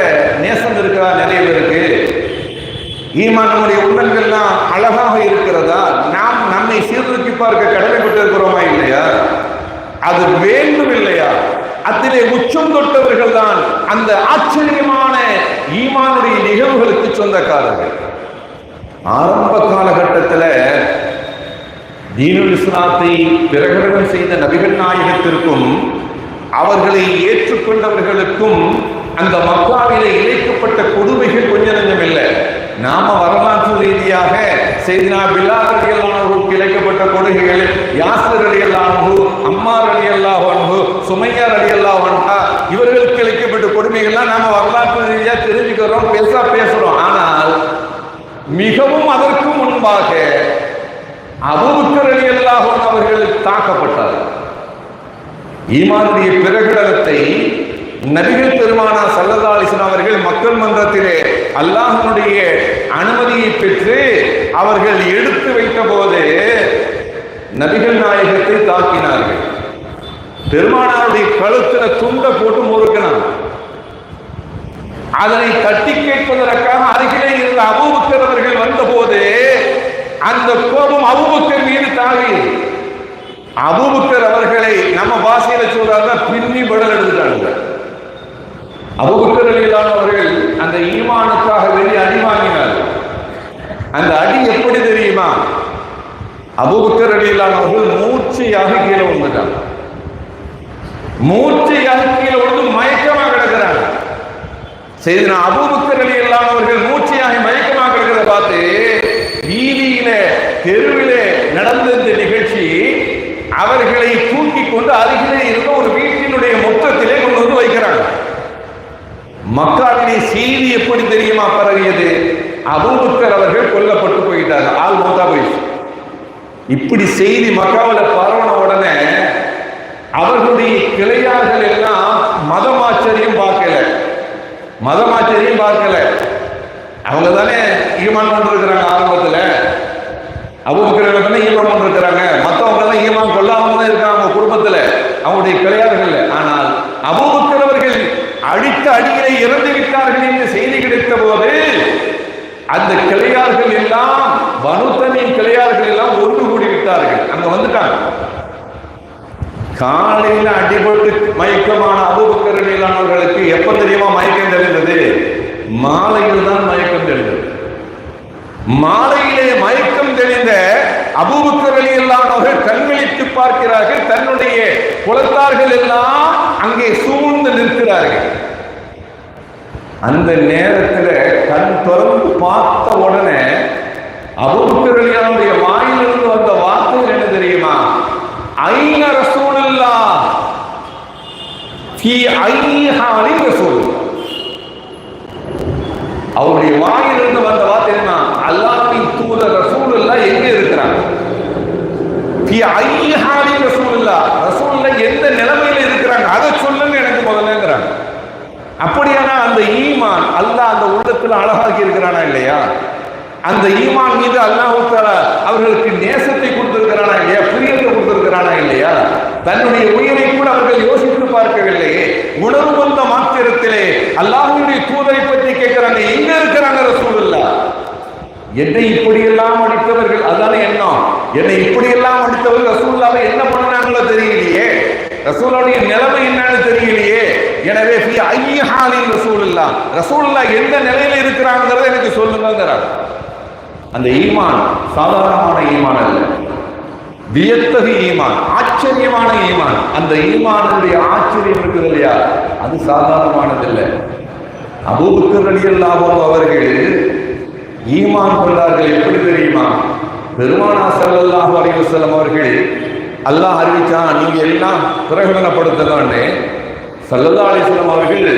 நேசம் இருக்கிறா? நிறைய பேருக்கு ஈமான் நம்முடைய உள்ளங்கள்லாம் அழகாக இருக்கிறதா? நாம் நம்மை சீர்தூக்கி பார்க்க கடமைப்பட்டு இருக்கிறோமா இல்லையா? அது வேண்டும் இல்லையா? அதிலே உச்சம் தொட்டவர்கள் தான் அந்த ஆச்சரியமான ஈமானுடைய நிகழ்வுகளுக்கு சொந்தக்காரர்கள். ஆரம்ப காலகட்டத்தில் தீனுல் இஸ்லாத்தை பிரகடனம் செய்த நபிகள் நாயகத்திற்கும் அவர்களை ஏற்றுக்கொண்டவர்களுக்கும் அந்த மக்காவிலே இழைக்கப்பட்ட கொடுமைகள் கொஞ்ச நஞ்சம் இல்லை. நாம வரலாற்று ரீதியாக செய்தினா பிலால் ரலியல்லாஹு அன்ஹுவுக்கு இழைக்கப்பட்ட கொடுமைகள், யாசிர் ரலியல்லாஹு அன்ஹு, அம்மார் ரலியல்லாஹு அன்ஹு, சுமையா ரலியல்லாஹு அன்ஹா, இவர்களுக்கு இழைக்கப்பட்ட கொடுமைகள்லாம் நாம வரலாற்று ரீதியாக தெரிஞ்சுக்கிறோம், பெருசா பேசுறோம். ஆனால் மிகவும் அதற்கு முன்பாக அபூபக்கர் ரலியல்லாஹு அன்ஹு அவர்கள் தாக்கப்பட்டார்கள். ஈமானுடைய பிரகடனத்தை நபிகள் பெருமானார் ஸல்லல்லாஹு அலைஹி வஸல்லம் அவர்கள் மக்கள் மன்றத்திலே அல்லாஹ்வுடைய அனுமதியை பெற்று அவர்கள் எடுத்து வைத்த போது நபிகள் நாயகத்தை தாக்கினார்கள். பெருமானாருடைய கழுத்துல துண்டை போட்டு முறுக்கினார். அதனை தட்டி கேட்பதற்காக அருகிலே இருந்த அபூபக்கர் அவர்கள் வந்தபோது அந்த கோபம் அபூபக்கர் மீது தாவி அபூபக்கர் அவர்களை நம்ம பாஷையில சொல்றாங்க பின்னி படல் எடுத்துட்டாங்க. அபூபக்கர் ரலியல்லாஹு அவர்கள் அந்த ஈமானுக்காக வெளியே அடி வாங்கினார். அந்த அடி எப்படி தெரியுமா? அபூபக்கர் ரலியல்லாஹு அவர்கள் மூர்ச்சையாக கீழே விழுந்துட்டாங்க. மூர்ச்சையாக கீழே விழுந்து மயக்கமாக கிடக்கிறாங்க. செய்தனா அபூபக்கர் ரலியல்லாஹு அவர்கள் மூச்சையாகி மயக்கமாக இருக்கிறத பார்த்து வீதியில தெருவிலே நடந்த இந்த நிகழ்ச்சி அவர்களை தூக்கி கொண்டு அருகிலே இருந்த ஒரு வீட்டினுடைய மொத்தத்திலே கொண்டு வந்து வைக்கிறாங்க. மக்காவிலே செய்தி எப்படி தெரியுமா பரவியது? அபூபக்கர் அவர்கள் கொல்லப்பட்டு போயிட்டாங்க, ஆள் மௌத்தா போயிடுச்சு. இப்படி செய்தி மக்காவில் பரவன உடனே அவர்களுடைய கிளையார்கள் எல்லாம் மதமாச்சரியம் பார்க்கல. அவங்க தானே ஈமான் கொண்டிருக்கிறாங்க. ஆரம்பத்தில் அபூபக்கர் தானே ஈமான் கொண்டிருக்கிறாங்க. மற்றவங்க தான் ஈமான் கொள்ளாம தான் இருக்காங்க குடும்பத்தில், அவங்களுடைய கிளையார்கள். ஆனால் அபூபக்கர் அவர்கள் அடித்த அடியிலே இறந்து விட்டார்கள் என்று செய்தி கிடைத்த போது அந்த கிளையார்கள் எல்லாம் பனு தமீம் கிளையார்கள் எல்லாம் ஒன்று கூடி விட்டார்கள். அங்க வந்துட்டாங்க. காலையில் அடிபட்டு மயக்கமான அபூபக்கர் ரலியல்லாஹு எப்ப தெரியுமா மயக்கம் தெளிந்தது? மாலையில் தான் மயக்கம் தெளிந்தது. மாலையிலே மயக்கம் தெளிந்த அபூபக்கர் ரலியல்லாஹு கண்களிட்டு பார்க்கிறார்கள். தன்னுடைய குலத்தார்கள் எல்லாம் அங்கே சூழ்ந்து நிற்கிறார்கள். அந்த நேரத்தில் கண் திறந்து பார்த்த உடனே அபூபக்கர் ரலியல்லாஹுடைய வாயிலிருந்து வந்த வார்த்தை என்ன தெரியுமா? ஐன ரசூலுல்லாஹ் ஃபீ ஐனி ஹாலி ரசூலுல்லாஹ். அவருடைய வாயிலிருந்து வந்த வார்த்தை என்ன? அல்லாஹ்வின் தூதர் ரசூலுல்லாஹ் எங்க இருக்கிறாங்க? ஃபீ ஐனி ஹாலி ரசூலுல்லாஹ். ரசூலுல்லாஹ் எந்த நிலைமையில இருக்கிறாங்க அதை சொல்லுங்க எனக்கு முதல்லங்கிறாங்க. அப்படியானா அந்த ஈமான் அல்லாஹ் அந்த உள்ளத்தில் அழகாக்கி இருக்கிறானா இல்லையா? அந்த ஈமான் மீது அல்லாஹ் தஆலா அவர்களுக்கு நேசத்தை கொடுத்திருக்கிறானா இல்லையா? பிரியத்தை கொடுத்திருக்கிறானா இல்லையா? தன்னுடைய உயிரை கூட அவர்கள் யோசித்து பார்க்கவில்லையே. உணர்வு வந்த மாத்திரத்திலே அல்லாஹ்வுடைய தூதரை பற்றி கேட்கிறாங்க, எங்க இருக்கிறாங்க ரசூலுல்லாஹ்? என்னை இப்படியெல்லாம் அடித்தவர்கள், அதானே எண்ணம், என்னை இப்படியெல்லாம் அடித்தவர்கள் ரசூலுல்லாஹ்வை என்ன பண்ணாங்களோ தெரியலையே, ரசூலுடைய நிலைமை என்னன்னு தெரியலையே. எனவே ரசூலுல்லாஹ் எந்த நிலையில இருக்கிறாங்கிறத எனக்கு சொல்லுங்கிறார். அந்த ஈமான் சாதாரணமான ஈமான் அல்ல, வியத்தகு ஈமான், ஆச்சரியமான ஈமான். அந்த ஈமானுடைய ஆச்சரியம் இருக்குது இல்லையா, அது சாதாரணமானதில்லை. அபூபக்கர் ரலியல்லாஹு அவர்கள் ஈமான் கொண்டார்கள். எப்படி தெரியுமா? பெருமானார் ஸல்லல்லாஹு அலைஹி வஸல்லம் அவர்கள் அல்லாஹ் அறிவிச்சான், நீங்க எல்லாம் பிரகடனப்படுத்தலான்னு. ஸல்லல்லாஹு அலைஹி வஸல்லம் அவர்கள்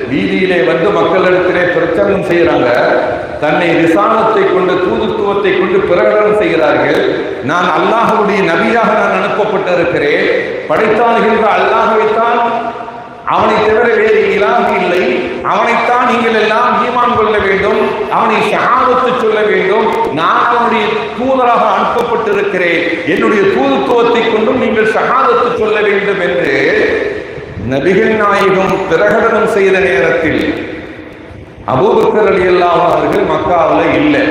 வீதியிலே வந்து மக்களிடத்திலே பிரச்சாரம் செய்கிறாங்க. தன்னை ரிசாலத்தை கொண்டு தூதுத்துவத்தை கொண்டு பிரகடனம் செய்கிறார்கள். நான் அல்லாஹ்வுடைய நபியாக நான் அனுப்பப்பட்டிருக்கிறேன். படைத்தாள்கின்ற அல்லாஹ்வைத்தான், அவனை தவிர வேறு இலாஹ் இல்லை, அவனைத்தான் நீங்கள் எல்லாம் ஈமான் கொள்ள வேண்டும், அவனை ஷஹாதத்து சொல்ல வேண்டும். நான் அவனுடைய தூதராக அனுப்பப்பட்டிருக்கிறேன், என்னுடைய தூதுத்துவத்தை கொண்டும் நீங்கள் ஷஹாதத்து சொல்ல வேண்டும் என்று நபிகள் நாயகம் பிரகடனம் செய்த நேரத்தில் அபூபக்கர் ரலியல்லாஹு அவர்கள் மக்காவில் இல்லை.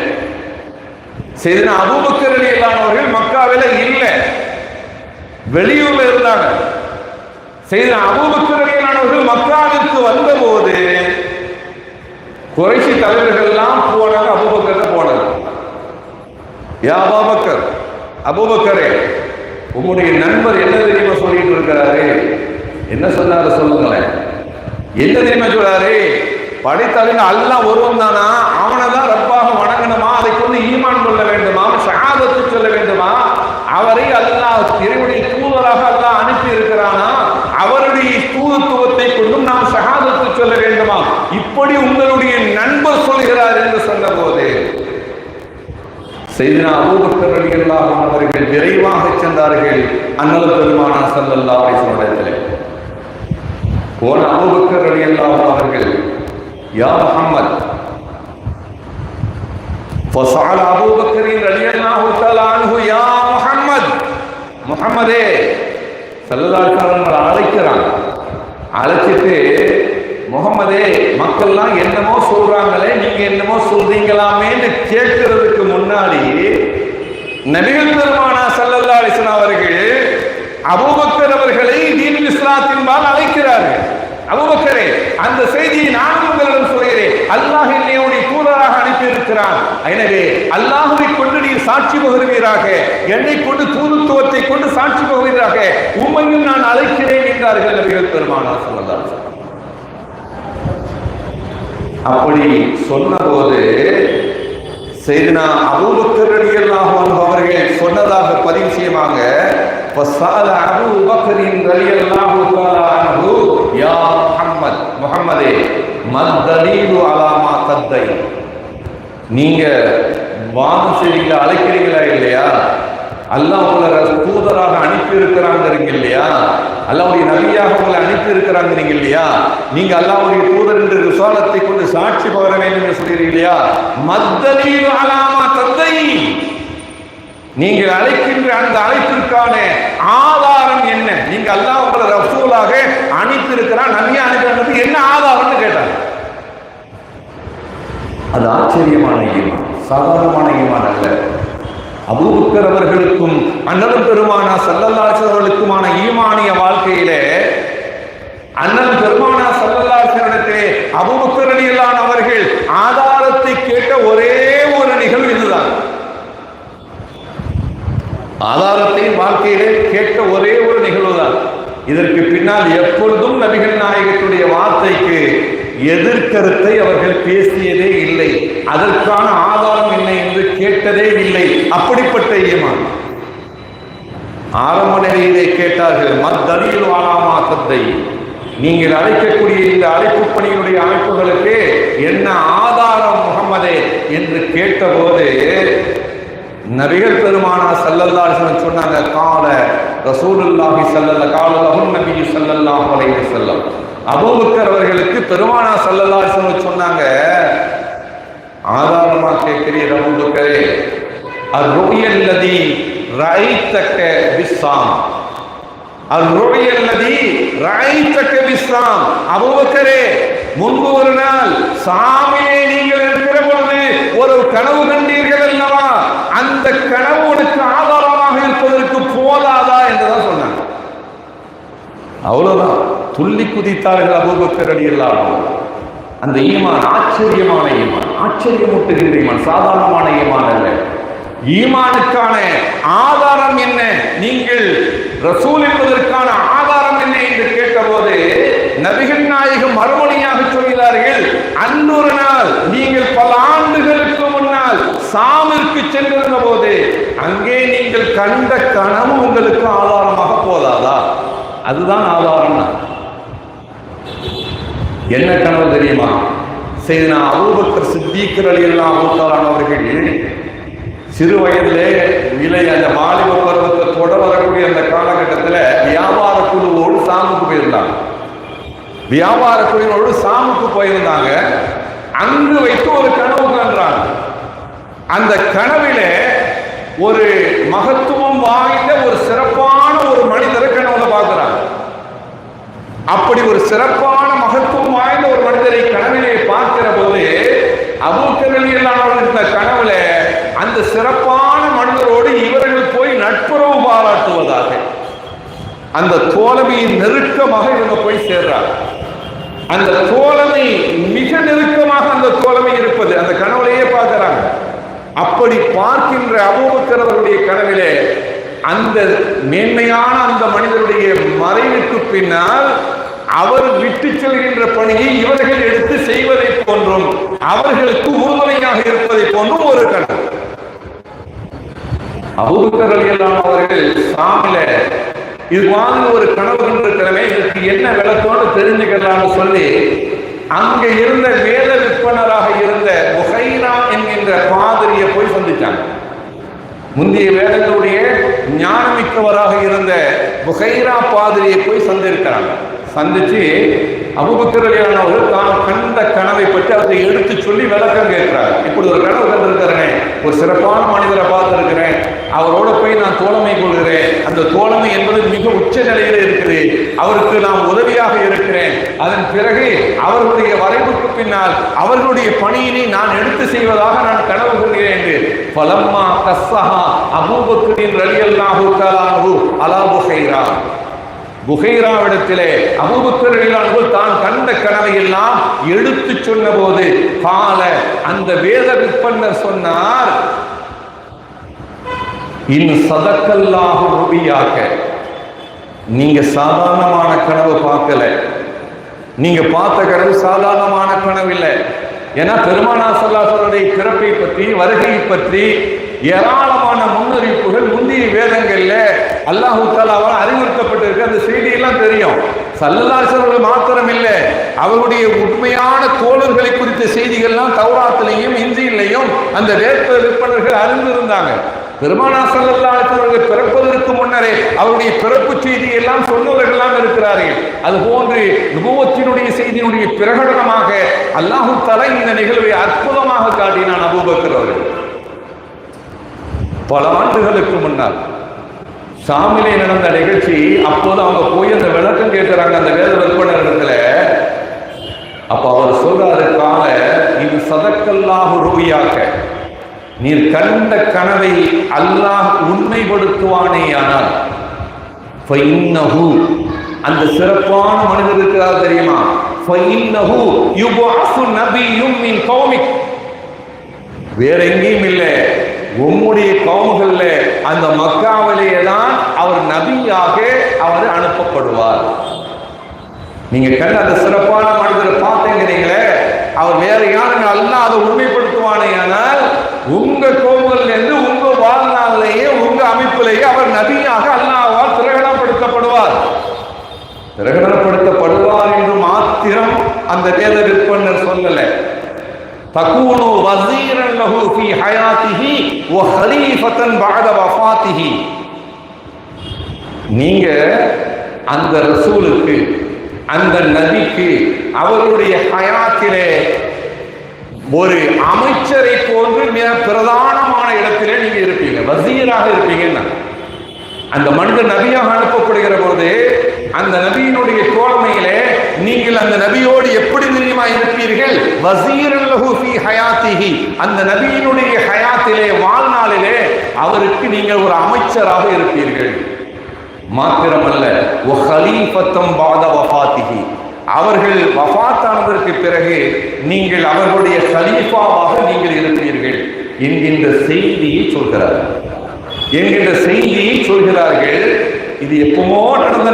செய்தனா அபூபக்கர் ரலியல்லாஹு அவர்கள் மக்காவில் இல்லை, வெளியூர்ல இருந்தாங்க. செய்தனா அபூபக்கர் ரலியல்லாஹு அவர்கள் மக்காவிற்கு வந்தபோது குறைஷி தலைவர்கள் எல்லாம் போனாங்க, அபூபக்கர் போனாங்க. யா அபூபக்கர், அபூபக்கரே, உங்களுடைய நண்பர் என்ன தெரியுமா சொல்லிட்டு இருக்கிறாரு? என்ன சொன்னாரு சொல்லுங்களேன். என்ன தெரியுமா சொல்றாரு? படைத்தாளின் அல்லாஹ் ஒருவன் தானா, அவனை தான் ரப்பாக வணங்கணுமா, அதை கொண்டு ஈமான் கொள்ள வேண்டுமா, ஷஹாதத்து சொல்ல வேண்டுமா, அவரை அல்லாஹ் இறைவனுடைய தூதராக அல்லாஹ் அனுப்பி இருக்கிறானா, அவருடைய தூதுத்துவத்தை கொண்டும் நாம் ஷஹாதத்து சொல்ல வேண்டுமா, இப்படி உங்களுடைய நண்பர் சொல்கிறார் என்று சொன்ன போது செய்தனா அபூபக்கர் ரலியல்லாஹு அவர்கள் விரைவாக சென்றார்கள் அன்னல் பெருமானார் ஸல்லல்லாஹு அலைஹி வஸல்லம். போன அபூபக்கர் ரலியல்லாஹு அவர்கள், யா முஹம்மத், ஃபஸஅல அபூபக்கர் ரலியல்லாஹு தஆலா அன்ஹு, யா முஹம்மத், முஹம்மதே ஸல்லல்லாஹு அலைஹி வஸல்லம் அழைக்கிறாங்க. அழைச்சிட்டு, முஹம்மதே, மக்கள்லாம் என்னமோ சொல்றாங்களே, நீங்க என்னமோ சொல்றீங்களாமேன்னு கேட்கறதுக்கு முன்னாடி நபிகள் பெருமானார் ஸல்லல்லாஹு அலைஹி வஸல்லம் அவர்கள் அபூபக்கர் அவர்களை தீனுல் இஸ்லாத்தின்பால் அழைக்கிறார்கள். அபூபக்கரே, அந்த செய்தியை நான் உங்களிடம் சொல்கிறேன். அல்லாஹ் என்னுடைய தூதராக அனுப்பியிருக்கிறான். எனவே அல்லாஹ்வை கொண்டு நீ சாட்சி பகர்வீராக, என்னை கொண்டு தூதுத்துவத்தை கொண்டு சாட்சி பகர்வீராக, உம்மையும் நான் அழைக்கிறேன் என்றார்கள் நபிகள் பெருமானார் ஸல்லல்லாஹு அலைஹி வஸல்லம். அப்படி சொன்னபோது செய்தனா அபூபக்கர் ரலியல்லாஹு அன்ஹு அவர்கள் சொன்னதாக பதிவு செய்வாங்க. ஃபஸால அபூபக்கரின் ரலியல்லாஹு தஆலா அன்ஹு யா முஹம்மத், முஹம்மதே மத்தலீலு அலா மா தத்தை, நீங்க வாதம் செய்றீங்களா, அழைக்கிறீங்களா இல்லையா, அல்லாஹ் உங்களை தூதராக அனுப்பி இருக்கிறாங்க இல்லையா, அல்லாஹ்வுடைய நபியாக உங்களை அனுப்பி இருக்கிறாங்க இல்லையா, நீங்க அல்லாஹ்வுடைய தூதர் என்ற ரிசாலத்தை கொண்டு சாட்சி பகர வேண்டும் என்று சொல்றீங்க இல்லையா, மத்தலீலு அலா மா தத்தை, நீங்கள் அழைக்கின்ற அந்த அழைப்பிற்கான ஆதாரம் என்ன, நீங்க அல்லாஹ் உங்களை ரசூலாக அனுப்பி இருக்கிறான், நபியா அனுப்பி என்ன ஆதாரம்னு கேட்டாங்க. அது ஆச்சரியமான ஈமான், சாதாரணமான ஈமான் அல்ல. அபூபக்கர் அவர்களுக்கும் அண்ணன் பெருமானா ஸல்லல்லாஹு அலைஹி அவர்களுக்குமான ஈமானிய வாழ்க்கையிலே அண்ணன் பெருமானா ஸல்லல்லாஹு அலைஹி இடத்திலே அபூபக்கர் ரலியல்லாஹு அவர்கள் ஆதாரத்தை கேட்ட ஒரே ஒரு நிகழ்வு இதுதான். ஆதாரத்தை வாழ்க்கையிலே கேட்ட ஒரே ஒரு நிகழ்வுதான். இதற்கு பின்னால் எப்பொழுதும் நபிகள் நாயகத்துடைய வார்த்தைக்கு எதிர்கருத்தை அவர்கள் பேசியதே இல்லை, அதற்கான ஆதாரம் என்ன என்று கேட்டதே இல்லை. அப்படிப்பட்ட ஈமான். ஆரம்ப நிலையிலே கேட்டார்கள், மத்தலீலு அலா மா தத்தை, நீங்கள் அழைக்கக்கூடிய இந்த அழைப்பு பணியினுடைய அமைப்புகளுக்கு என்ன ஆதாரம் முஹம்மதே என்று கேட்டபோது நபிகள் பெருமானா ஸல்லல்லாஹு அலைஹி வஸல்லம் சொன்னாங்க, கால ரசூலுல்லாஹி ஸல்லல்லாஹு அலைஹி வஸல்லம், அபூபக்கர் அவர்களுக்கு பெருமானா ஸல்லல்லாஹு அலைஹி வஸல்லம் சொன்னாங்க, ஆதாரமா கேட்கிறீர் அபூபக்கரே, அர்-ருயல்லதி ரஐத்தக பிஸ்ஸாம், அர்-ருயல்லதி ரஐத்தக பிஸ்ஸாம், அபூபக்கரே முன்பு ஒரு நாள் சாமிலே நீங்கள் இருக்கிற பொழுது ஒரு கனவு கண்டீர்கள் அல்லவா, அந்த கனவு உனக்கு ஆதாரமாக இருப்பதற்கு போதாதா என்றுதான் சொன்னாங்க. அவ்வளவுதான், துள்ளி குதித்தார்கள் அபூபக்கர் ரலியல்லாஹு அன்ஹு. அந்த ஈமான் ஆச்சரியமான ஈமான், ஆச்சரியமூட்டுகின்ற ஈமான், சாதாரணமான ஈமான் அல்ல. ஈமானுக்கான ஆதாரம் என்ன, நீங்கள் ரசூல் என்பதற்கான ஆதாரம் என்ன என்று கேட்டபோது நபிகள் நாயகம் மறுமொழியாக சொல்கிறார்கள், அன்றொரு நாள் நீங்கள் பல ஆண்டுகளுக்கு முன்னால் சாமிற்கு சென்றிருந்த போது அங்கே நீங்கள் கண்ட கனவு உங்களுக்கு ஆதாரமாக போதாதா? அதுதான் ஆதாரம். என்ன கனவு தெரியுமா? செய்தனா அபூபக்கர் சித்தீக் ரலியல்லாஹு தஆலா அவர்கள் சிறு வயதிலே அந்த வாலிப பருவத்தை தொட வரக்கூடிய அந்த காலகட்டத்தில் வியாபார குழுவோடு சாமுக்கு போயிருந்தாங்க. வியாபார குழுவோடு சாமுக்கு போயிருந்தாங்க. அங்கு வைத்து ஒரு கனவு காண்றாங்க. அந்த கனவிலே ஒரு மகத்துவம் வாய்ந்த ஒரு சிறப்பான ஒரு மனிதரை கனவுல பார்க்கிறாங்க. அப்படி ஒரு சிறப்பான மகத்துவம் வாய்ந்த ஒரு மனிதரை கனவிலே பார்க்கிற போது அபூபக்கர் ரலியல்லாஹு அன்ஹு இருந்த கனவுல அந்த சிறப்பான மனிதரோடு இவர்கள் போய் நட்புறவு பாராட்டுவதாக அந்த தோழமையின் நெருக்கமாக இவங்க போய் சேர்றாங்க. அந்த தோழமை மிக நெருக்கமாக அந்த தோழமை இருப்பது அந்த கனவுலையே பார்க்கிறாங்க. அப்படி பார்க்கின்ற அபூபக்கர் அவருடைய கனவிலே அந்த மேன்மையான அந்த மனிதருடைய மறைவுக்கு பின்னால் அவர் விட்டு செல்கின்ற பணியை இவர்கள் எடுத்து செய்வதை போன்றும் அவர்களுக்கு உறுதுணையாக இருப்பதை போன்றும் ஒரு கனவு. அபூபக்கர் ரலியல்லாஹு அவர்கள் சாமில இது மாதிரி ஒரு கனவு கண்டிருக்கிறவே, இதற்கு என்ன விளக்கம்னு தெரிஞ்சுக்கலாம்னு சொல்லி அங்க இருந்த வேத விற்பனராக இருந்த புகைரா என்கின்ற பாதிரியை போய் சந்திச்சாங்க. முந்தைய வேதங்களுடைய ஞானமிக்கவராக இருந்த புகைரா பாதிரியை போய் சந்திருக்கிறாங்க. சந்திச்சு அபூபக்கர் ரலியல்லாஹு அவர்கள் தான் கண்ட கனவை பற்றி அதை எடுத்து சொல்லி விளக்கம் கேட்கிறார். இப்படி ஒரு கனவு கண்டிருக்கிறேன், ஒரு சிறப்பான மனிதரை பார்த்திருக்கிறேன், அவரோட போய் நான் தோழமை கொள்கிறேன், அந்த தோழமை என்பது மிக உச்ச நிலையில் இருக்குது, அவருக்கு நான் உதவியாக இருக்கிறேன், அதன் பிறகு அவர்களுடைய வரைவுக்கு பின்னால் அவர்களுடைய பணியினை நான் எடுத்து செய்வதாக நான் கனவு கொள்கிறேன் என்று ஃபலம்மா கஸ்ஸஹா அபூபக்கரின் ரலியல்லாஹு தஆலா அன்ஹு அலா புகைரா, புகைராவிடத்திலே அபூபக்கர் ரலியல்லாஹு அன்ஹு தான் கண்ட கனவை எல்லாம் எடுத்து சொன்ன போது கால அந்த வேத விற்பனர் சொன்னார், இன் சதக்கல்லாஹு ருபியாக, நீங்க சாதாரணமான கனவு பார்க்கல, நீங்க பார்த்த கனவு சாதாரணமான கனவு இல்லை, ஏன்னா பெருமானார் ஸல்லல்லாஹு அலைஹி வஸல்லம் பிறப்பை பற்றி வருகையை பற்றி ஏராளமான முன்னறிவிப்புகள் முந்தைய வேதங்கள்ல அல்லாஹ் தஆலாவால் அறிவுறுத்தப்பட்டிருக்கு. அந்த செய்தியெல்லாம் தெரியும். ஸல்லல்லாஹு அலைஹி வஸல்லம் மாத்திரம் இல்லை, அவருடைய உண்மையான தோழர்களை குறித்த செய்திகள்லாம் தௌராத்திலையும் இன்ஜீலையும் அந்த வேத விற்பனர்கள் அறிந்திருந்தாங்க. பெருமானார் ஸல்லல்லாஹு அலைஹி வஸல்லம் பிறப்பதற்கு முன்னரே அவருடைய பிறப்பு செய்தி எல்லாம் சொன்னவர்கள்லாம் இருக்கிறார்கள். அதுபோன்று நுபுவத்தினுடைய செய்தியினுடைய பிரகடனமாக அல்லாஹ் தஆலா இந்த நிகழ்வை அற்புதமாக காட்டினான் அபூபக்கர் அவர்கள். பல ஆண்டுகளுக்கு முன்னால் ஷாமிலே நடந்த நிகழ்ச்சி. அப்போது அவங்க போய் அந்த விளக்கம் கேட்கிறாங்க அந்த வேத விற்பனர் இடத்துல. அப்ப அவர் சொல்றாரு, கால இது சதக்கல்லாஹு ரூயாக்க, நீர் கண்ட கனவை அல்லாஹ் உண்மைப்படுத்துவானேயானால் அந்த சிறப்பான மனிதர் இருக்கிறார் தெரியுமா, வேற எங்கேயும் இல்லை, உம்முடைய கவுமுகள்ல அந்த மக்காவிலேயே தான் அவர் நபியாக அவர் அனுப்பப்படுவார். நீங்க கண்ட அந்த சிறப்பான மனிதரை பார்த்தீங்களே, அவர் வேற யாரும் அல்லாஹ் அதை உண்மைப்படுத்துவானே, ஆனால் உங்க கோமுகள்ல இருந்து உங்க வாழ்நாளிலேயே உங்க அமைப்பிலேயே அவர் நபியாக அல்லாஹ்வால் பிரகடனப்படுத்தப்படுவார் என்று மாத்திரம் அந்த வேத விற்பனர் சொல்லல. தகூனு வஸீரன் லஹு ஃபீ ஹயாத்திஹி வ ஹலீஃபத்தன் பஅத வஃபாத்திஹி, நீங்க அந்த ரசூலுக்கு அந்த நபிக்கு அவருடைய ஹயாத்திலே ஒரு அமைச்சரை போன்று மிக பிரதானமான இடத்திலே நீங்க இருப்பீங்க, வசீராக இருப்பீங்கன்னா. அந்த மனிதர் நபியாக அனுப்பப்படுகிற போது அந்த நபியினுடைய தோழமையிலே நீங்கள் அந்த நபியோடு எப்படி தெரியுமா இருப்பீர்கள், வஸீரன் லஹு ஃபீ ஹயாத்திஹி, அந்த நபியினுடைய ஹயாத்திலே வாழ்நாளிலே அவருக்கு நீங்கள் ஒரு அமைச்சராக இருப்பீர்கள். மாத்திரமல்ல, வ ஹலீஃபத்தம் பஅத வஃபாத்திஹி, அவர்கள் வஃபாத்தானதற்கு பிறகு நீங்கள் அவர்களுடைய கலீஃபாவாக நீங்கள் இருப்பீர்கள் என்கின்ற செய்தியை சொல்கிறார்கள். இது எப்பமோ நடந்த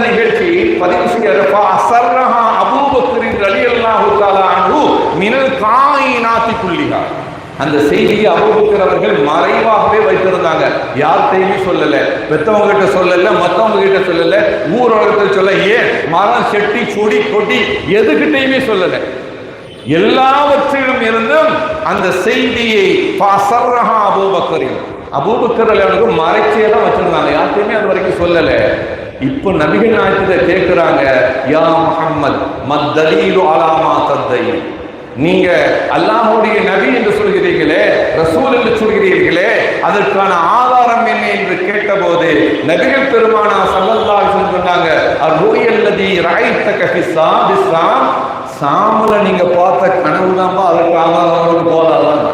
நிகழ்ச்சி, பதிவு செய்யறப்பா அஸர்ரஹா அபூபக்கர் ரலியல்லாஹு தஆலா அன்ஹு மினல் காயினாத்தி குல்லிஹா. அந்த செய்தியை அபூபக்கர் அவர்கள் மறைவாகவே வைத்திருந்தாங்க. யார்கிட்டையுமே சொல்லல, பெத்தவங்க கிட்ட சொல்லல, மற்றவங்க கிட்ட சொல்லல, ஊரகத்தில் சொல்ல, ஏன் மரம் செட்டி சுடி கொட்டி எதுகிட்டையுமே சொல்லல. எல்லாவற்றிலும் இருந்தும் அந்த செய்தியை அபூபக்கர் அவர்களுக்கு மறைச்சே தான் வச்சிருந்தாங்க. யார்கிட்டையுமே அது வரைக்கும் சொல்லல. இப்போ நபிகள் நாயகத்தை கேட்கிறாங்க, யா முஹம்மத் மத்தலீலு அலா மா தத்தை, நீங்க அல்லாஹ்வுடைய நபி என்று சொல்கிறீர்களே, ரசூல் என்று சொல்கிறீர்களே, அதற்கான ஆதாரம் என்ன என்று கேட்டபோது நபிகள் பெருமானார் ஸல்லல்லாஹு அலைஹி வஸல்லம் சொன்னாங்க, அர்-ருயல்லதி ரஅய்தக ஃபிஸ்ஸாம், சாமல நீங்க பார்த்த கனவு தான் அதற்கு ஆதாரம் போதாதான்.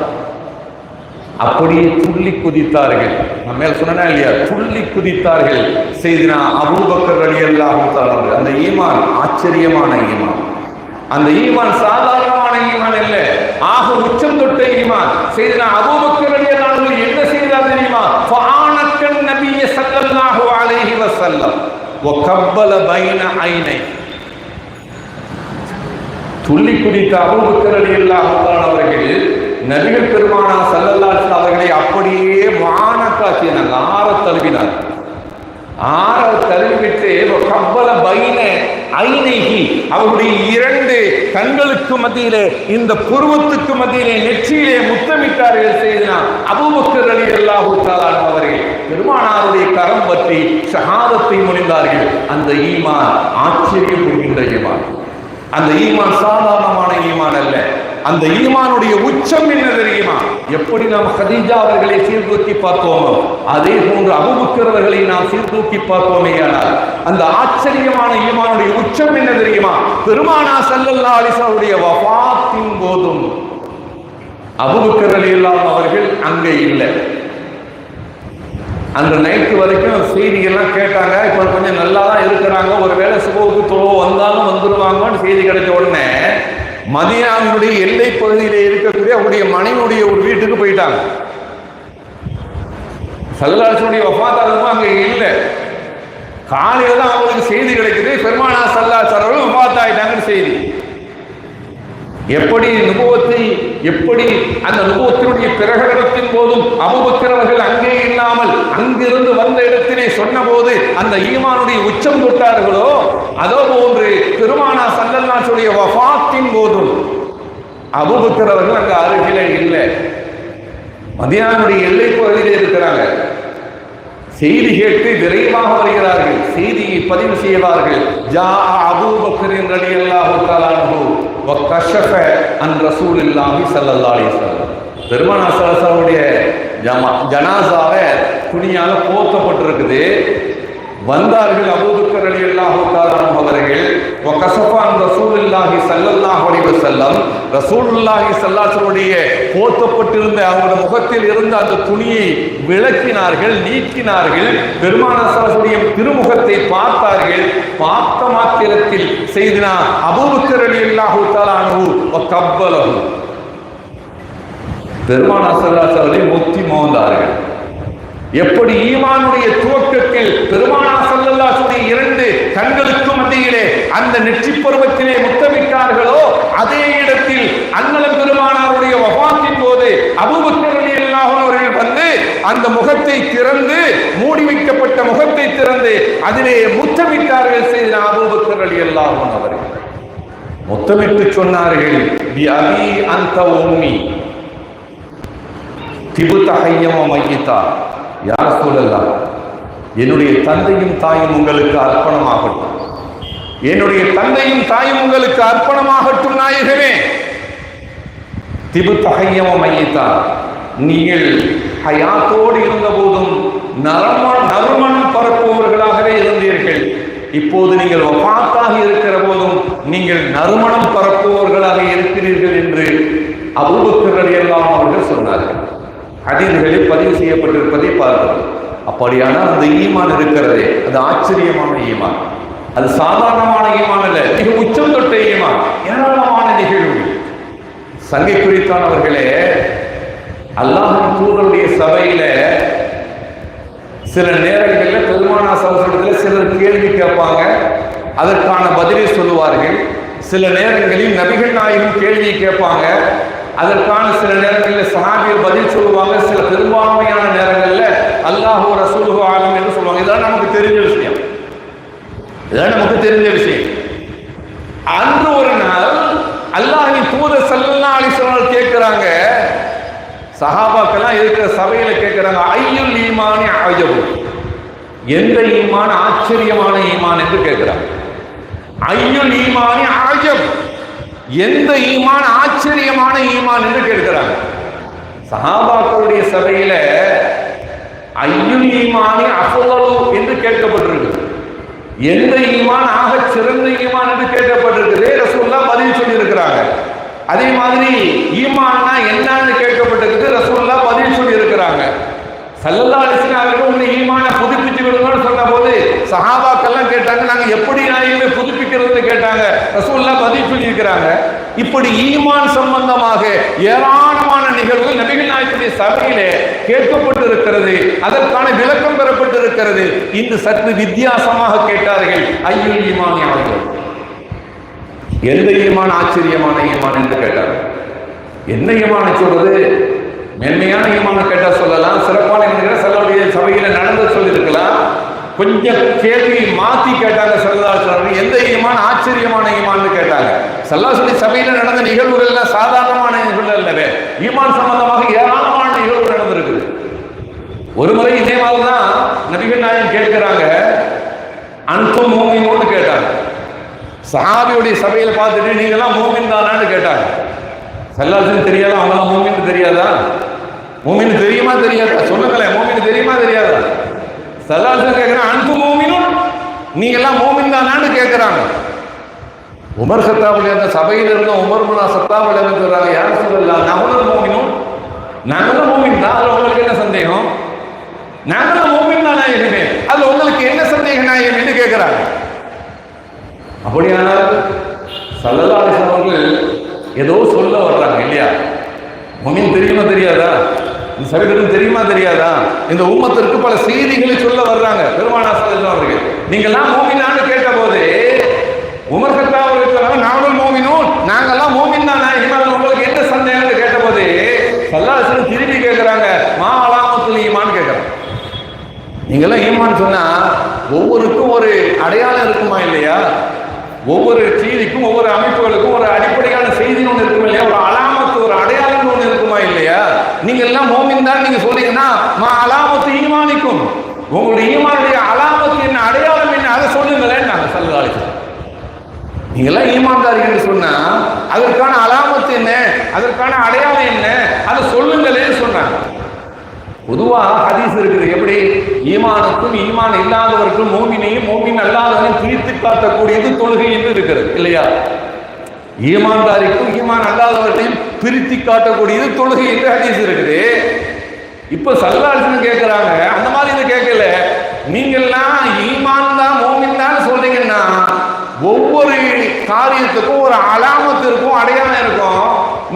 அப்படியே துள்ளி குதித்தார்கள். நம்ம மேல சொன்னா இல்லையா, துள்ளி குதித்தார்கள் செய்தினா அபூபக்கர் ரலியல்லாஹு தஆலா. அந்த ஈமான் ஆச்சரியமான ஈமான், அந்த ஈமான் சாதாரணமான ஈமான் இல்ல, ஆக உச்சம் தொட்ட ஈமான். செய்தினா அபூபக்கர் ரலியல்லாஹு அன்ஹு என்ன செய்தார் தெரியுமா, ஃபஆனக்கன் நபிய ஸல்லல்லாஹு அலைஹி வஸல்லம் வ கப்பல பைன ஐனை. துள்ளி குதித்த அபூபக்கர் ரலியல்லாஹு தஆலா அவர்கள் நபிகள் பெருமானார் ஸல்லல்லாஹு அலைஹி வஸல்லம் அவர்களை அப்படியே மானக்காட்சியினாங்க, ஆற தழுவிட்டு கப்பல பைன ஐனைஹி, அவருடைய இரண்டு கண்களுக்கு மத்தியிலே, இந்த புருவத்துக்கு மத்தியிலே, நெற்றியிலே முத்தமிட்டார்கள். செய்தனா அபூபக்கர் ரலியல்லாஹு தஆலா அவர்கள் பெருமானாருடைய கரம் பற்றி ஷஹாதத்தை முனிந்தார்கள். அந்த ஈமான் ஆச்சரியம் கொள்கின்ற ஈமான், அந்த ஈமான் சாதாரணமான ஈமான் அல்ல. அந்த ஈமானுடைய உச்சம் என்ன தெரியுமா, எப்படி நாம் கதீஜா அவர்களை சீர்தூக்கி பார்த்தோமோ அதே போன்று அபூபக்கர் அவர்களை நாம் சீர்தூக்கி பார்த்தோமேயானால் அந்த ஆச்சரியமான ஈமானுடைய உச்சம் என்ன தெரியுமா, பெருமானார் ஸல்லல்லாஹு அலைஹி வஸல்லம் வஃபாத்தின் போதும் அபூபக்கர் ரலியல்லாஹு அவர்கள் அங்கே இல்லை. அந்த நைட்டு வரைக்கும் செய்திகள்லாம் கேட்டாங்க. இப்போ கொஞ்சம் நல்லா தான் இருக்கிறாங்க, ஒருவேளை சுபவுக்கு தொழுவ வந்தாலும் வந்துடுவாங்கன்னு செய்தி கிடைச்ச உடனே மதீனாவினுடைய எல்லை பகுதியிலே இருக்கக்கூடிய அவருடைய மனைவியுடைய ஒரு வீட்டுக்கு போயிட்டாங்க. ஸல்லல்லாஹு அலைஹி வஸல்லம் வஃபாத்தாகும் அங்கே இல்லை. காலையில தான் அவங்களுக்கு செய்தி கிடைக்குது, பெருமானார் ஸல்லல்லாஹு அலைஹி வஸல்லம் வஃபாத் ஆயிட்டாங்கன்னு செய்தி. எப்படி நுபுவத்தை, எப்படி அந்த நுபுவத்தினுடைய பிரகடனத்தின் போதும் அபூபக்கர் அவர்கள் அங்கே இல்லாமல் அங்கிருந்து வந்த இடத்திலே சொன்ன போது அந்த ஈமானுடைய உச்சம் தொட்டார்களோ, அதோ போன்று பெருமானார் ஸல்லல்லாஹு அலைஹி வஸல்லம் வஃபாத்தின் போதும் அபூபக்கர் அவர்கள் அங்க அருகிலே இல்லை, மதீனாவுடைய எல்லை பகுதியில் இருக்கிறாங்க. செய்தி கேட்டு விரைவாக வருகிறார்கள், செய்தியை பதிவு செய்வார்கள். ஜா அபூபக்கர் ரலியல்லாஹு தஆலா அன்ஹு வ கஷஃப அன் ரசூலுல்லாஹி ஸல்லல்லாஹு அலைஹி வஸல்லம். பெருமானார் ஸல்லல்லாஹு அலைஹி வஸல்லம் ஜனாஸாவை துணியால போர்த்தப்பட்டிருக்குது. வந்தார்கள் அபூபக்கர் ரலியல்லாஹு தஆலா அன்ஹு அவர்கள். வ கஷஃப அன் ரசூலுல்லாஹி ஸல்லல்லாஹு அலைஹி வஸல்லம். ரசூலுல்லாஹி ஸல்லல்லாஹு அலைஹி வஸல்லம் போர்த்தப்பட்டிருந்த அவருடைய முகத்தில் இருந்த அந்த துணியை விளக்கினார்கள், நீக்கினார்கள். பெருமானார் ஸல்லல்லாஹு அலைஹி வஸல்லம் திருமுகத்தை பார்த்தார்கள். பார்த்த மாத்திரத்தில் செய்தினா அபூபக்கர் ரலியல்லாஹு தஆலா அன்ஹு வ கப்பலஹு. பெருமானார் ஸல்லல்லாஹு அலைஹி வஸல்லம் முத்தி மோந்தார்கள். எப்படி ஈமானுடைய துவக்கத்தில் பெருமானார் ஸல்லல்லாஹு அலைஹி வஸல்லம் இரண்டு கண்களுக்கு மத்தியிலே அந்த நெற்றி பருவத்திலே முத்தமிட்டார்களோ, அதே இடத்தில் அண்ணலம் பெருமானாருடைய வஃபாத்தின் போது அபூபக்கர் ரலியல்லாஹு அன்ஹு அவர்கள் வந்து அந்த முகத்தை திறந்து, மூடி வைக்கப்பட்ட முகத்தை திறந்து அதிலே முத்தமிட்டார்கள். செய்த அபூபக்கர் ரலியல்லாஹு அன்ஹு அவர்கள் முத்தமிட்டு சொன்னார்கள், பி அபி அன்த உம்மி திபுத ஹய்யம் வ மய்யிதா. யா ரசூலல்லாஹ், என்னுடைய தந்தையும் தாயும் உங்களுக்கு அர்ப்பணமாகட்டும், என்னுடைய தந்தையும் தாயும் உங்களுக்கு அர்ப்பணமாகட்டும் நாயகமே. திபுத ஹய்யம் வ மய்யிதா, நீங்கள் ஹயாத்தோடு இருந்த போதும் நறுமணம் பரப்புபவர்களாகவே இருந்தீர்கள். இப்போது நீங்கள் வஃபாத்தாக இருக்கிற போதும் நீங்கள் நறுமணம் பரப்புபவர்களாக இருக்கிறீர்கள் என்று அபூபக்கர் ரலியல்லாஹு அன்ஹு அவர்கள் சொன்னார்கள். ஹதீஸ்களில் பதிவு செய்யப்பட்டிருப்பதை பார்க்கிறோம். அப்படியானால் அந்த ஈமான் இருக்கிறதே, அது ஆச்சரியமான ஈமான், அது சாதாரணமான ஈமான் அல்ல, மிக உச்சம் தொட்ட ஈமான். ஏராளமான நிகழ்வு. சங்கை குறித்தானவர்களே, அல்லாஹ்வின் தூதருடைய சபையில சில நேரங்களில் பெருமானார் ஸல்லல்லாஹு அலைஹி வஸல்லம் சிலர் கேள்வி கேட்பாங்க, அதற்கான பதிலை சொல்லுவார்கள். சில நேரங்களில் நபிகள் நாயகம் கேள்வி கேட்பாங்க, அதற்கான சில நேரங்களில் சஹாபிகள் பதில் சொல்லுவாங்க. சில பெரும்பான்மையான நேரங்களில் அல்லாஹு ரசூலுஹு ஆலம் என்று சொல்லுவாங்க. இதெல்லாம் நமக்கு தெரிஞ்ச விஷயம், இதெல்லாம் நமக்கு தெரிஞ்ச விஷயம். அன்று ஒரு நாள் அல்லாஹ்வின் தூதர் ஸல்லல்லாஹு அலைஹி வஸல்லம் கேட்கிறாங்க, சஹாபாக்கெல்லாம் இருக்கிற சபையில கேட்கிறாங்க, ஐயுல் ஈமானி அஜபு, எந்த ஈமான் ஆச்சரியமான ஈமான் என்று கேட்கிறாங்க. ஐயுல் ஈமானி அஜப், எந்த ஈமான் ஆச்சரியமான ஈமான் என்று கேட்கிறாங்க. சஹாபாக்களுடைய சபையில ஐயுல் ஈமானி அஃதலு என்று கேட்கப்பட்டிருக்கு. எந்த ஈமான் ஆக சிறந்த ஈமான் என்று கேட்கப்பட்டிருக்குது. ரசூலுல்லாஹ் பதில் சொல்லி இருக்கிறாங்க. அதே மாதிரி ஈமான்னா என்னன்னு கேட்கப்பட்டிருக்கு. ரசூலுல்லாஹ் பதில் சொல்லி இருக்கிறாங்க. ஸல்லல்லாஹு அலைஹி வஸல்லம் அவர்கள் உங்க ஈமானை புதுப்பிச்சு விடுங்கன்னு சொன்ன போது சஹாபாக்கெல்லாம் கேட்டாங்க, நாங்க எப்படி நாயகமே புதுப்பிக்கிறதுன்னு கேட்டாங்க. ரசூலுல்லாஹ் பதில் சொல்லி இருக்கிறாங்க. இப்படி ஈமான் சம்பந்தமாக ஏராளமான நிகழ்வுகள் நபிகள் நாயகத்துடைய சபையிலே கேட்கப்பட்டு இருக்கிறது. அதற்கான விளக்கம் பெறப்பட்டு இருக்கிறது. இந்த சற்று வித்தியாசமாக கேட்டார்கள், ஐயுல் ஈமான் யாவது, எந்த ஈமான் ஆச்சரியமான ஈமான் என்று கேட்டார்கள். என்ன ஈமானை சொல்றது? மென்மையான ஈமான கேட்டா சொல்லலாம், சிறப்பான செல்லக்கூடிய சபையில நடந்து சொல்லியிருக்கலாம். கொஞ்சம் கேள்வி மாத்தி கேட்டாங்க. ஸல்லல்லாஹு எந்த ஈமான் ஆச்சரியமான ஈமான்னு கேட்டாங்க. ஸல்லல்லாஹு சபையில நடந்த நிகழ்வுகள்லாம் சாதாரணமான நிகழ்வுகள் அல்லவே, ஈமான் சம்பந்தமாக ஏராளமான நிகழ்வு நடந்திருக்குது. ஒரு முறை இதே மாதிரிதான் நபிகள் நாயகம் கேட்கிறாங்க, அன்தும் மூமினூன்னு கேட்டாங்க. சஹாபியுடைய சபையில பார்த்துட்டு நீங்கெல்லாம் மூமின் தானான்னு கேட்டாங்க. ஸல்லல்லாஹு தெரியாதா? அவங்களாம் மூமின்னு தெரியாதா? மூமின்னு தெரியுமா தெரியாதா? சொல்லுங்களேன், மூமின்னு தெரியுமா தெரியாதா? ஸல்லல்லாஹு கேட்கிறேன், அன்தும் மூமினூன், நீங்கெல்லாம் மூமின் தானான்னு கேட்கிறாங்க. உமர் கத்தாபுடைய அந்த சபையில் இருந்த உமர் இப்னு கத்தாப் சொல்றாங்க, யா ரசூலல்லாஹ் நஹ்னு மூமினூன், நாங்களும் மூமின் தான், அதுல உங்களுக்கு என்ன சந்தேகம்? நாங்களும் மூமின் தான் நாயகமே, அதுல உங்களுக்கு என்ன சந்தேகம் நாயகம் என்று கேட்கிறாங்க. அப்படியானால் ஸல்லல்லாஹு அலைஹி வஸல்லம் அவர்கள் ஏதோ சொல்ல வர்றாங்க இல்லையா? மூமின் தெரியுமா தெரியாதா? இந்த சபைகளுக்கு தெரியுமா தெரியாதா? இந்த உம்மத்திற்கு பல செய்திகளை சொல்ல வர்றாங்க பெருமானார் ஸல்லல்லாஹு அலைஹி வஸல்லம் அவர்கள். நீங்கெல்லாம் மூமினான்னு கேட்ட போது உமர் கத்தாப் அவர்கள் சொன்னாங்க, நாங்களும் மூமினூன், நாங்கெல்லாம் மூமின் தான் நாயகமே. ஒரு அமைப்புகளுக்கும் ஒரு அடிப்படையான செய்தி ஒன்று இருக்கும் இல்லையா, ஒரு அலாமத்து ஒரு அடையாளம் ஒன்று இருக்குமா இல்லையா? நீங்க எல்லாம் மோமின் தான் நீங்க சொல்றீங்கன்னா அலாமத்து ஈமானிக்கும், உங்களுடைய ஈமானுடைய அலாமத்து என்ன, அடையாளம் என்ன, அதை சொல்லுங்களேன். நாங்க சல்லல்லாஹு நீங்க எல்லாம் ஈமான்தாரிகள் சொன்னா அதற்கான அலாமத்து என்ன, அதற்கான அடையாளம் என்ன, அதை சொல்லுங்களேன்னு சொன்னாங்க. பொதுவா ஹதீஸ் இருக்குது, எப்படி ஈமானுக்கும் ஈமான் இல்லாதவருக்கும் மோமினையும் மோமின் அல்லாதவரையும் பிரித்து காட்டக்கூடியது தொழுகை என்று இருக்கிறது இல்லையா? ஈமான்தாரிக்கும் ஈமான் அல்லாதவர்களையும் பிரித்து காட்டக்கூடியது தொழுகை என்று ஹதீஸ் இருக்குது. இப்ப சல்லல்லாஹு கேட்கிறாங்க, அந்த மாதிரி இதை கேட்கல. நீங்கெல்லாம் ஈமான் தான் மோமின் தான் சொல்றீங்கன்னா ஒவ்வொரு காரியத்துக்கும் ஒரு அலாமத்து இருக்கும், அடையாளம் இருக்கும்.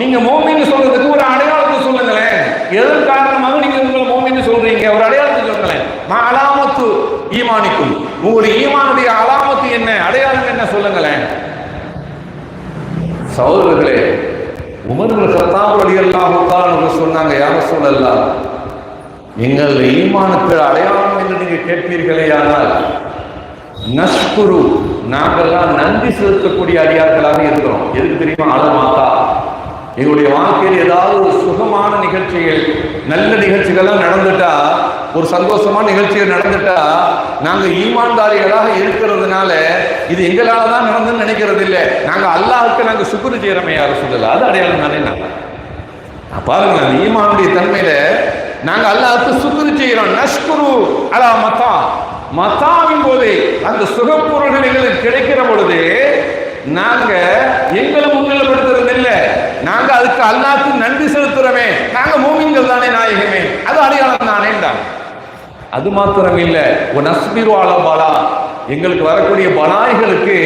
நீங்க மோமின்னு சொல்றதுக்கு ஒரு அடையாளத்தை சொல்லுங்களேன். எதன் காரணமாக நீங்க உங்களை மோமின்னு சொல்றீங்க, ஒரு அடையாளத்தை சொல்லுங்களேன். அலாமத்து ஈமானிக்கும், உங்களுடைய ஈமானுடைய அலாமத்து என்ன, அடையாளம் என்ன சொல்லுங்களேன். சகோதரர்களே, உமர் இப்னு கத்தாப் ரலியல்லாஹு தஆலா சொன்னாங்க, யா ரசூலல்லாஹ், எங்கள் ஈமானுக்கு அடையாளம் என்று நீங்க கேட்பீர்களே, ஆனால் நஷ்குரு, நாங்கள்லாம் நன்றி செலுத்தக்கூடிய அடியார்களாக இருக்கிறோம். எதுக்கு தெரியுமா? அலமாத்தா, எங்களுடைய வாழ்க்கையில் ஏதாவது ஒரு சுகமான நிகழ்ச்சிகள், நல்ல நிகழ்ச்சிகள்லாம் நடந்துட்டா, ஒரு சந்தோஷமான நிகழ்ச்சிகள் நடந்துட்டா, நாங்கள் ஈமான்தாரிகளாக இருக்கிறதுனால இது எங்களால தான் நடந்துன்னு நினைக்கிறது இல்லை. நாங்கள் அல்லாஹ்வுக்கு நாங்கள் சுக்ரு செய்யறோமே, யாரும் சொல்லல. அது அடையாளம் தானே. நான் பாருங்க, அந்த ஈமானுடைய தன்மையில நாங்கள் அல்லாஹ்வுக்கு சுக்ரு செய்கிறோம். நஷ்குரு அலா மத்தா, மத்தாவின் போது அந்த சுகப்பொருள்கள் எங்களுக்கு கிடைக்கிற பொழுது நாங்க எங்களை முன்னிலைப்படுத்துறது இல்லை, நாங்க அதுக்கு அல்லாஹ்வுக்கு நன்றி செலுத்துறோமே, நாங்க மூமின்கள் தானே நாயகமே, அது அடையாளம் தானே. அது மாத்திரம் இல்லை, நஸ்பிரு அலா பலா, எங்களுக்கு வரக்கூடிய பலாய்களுக்கு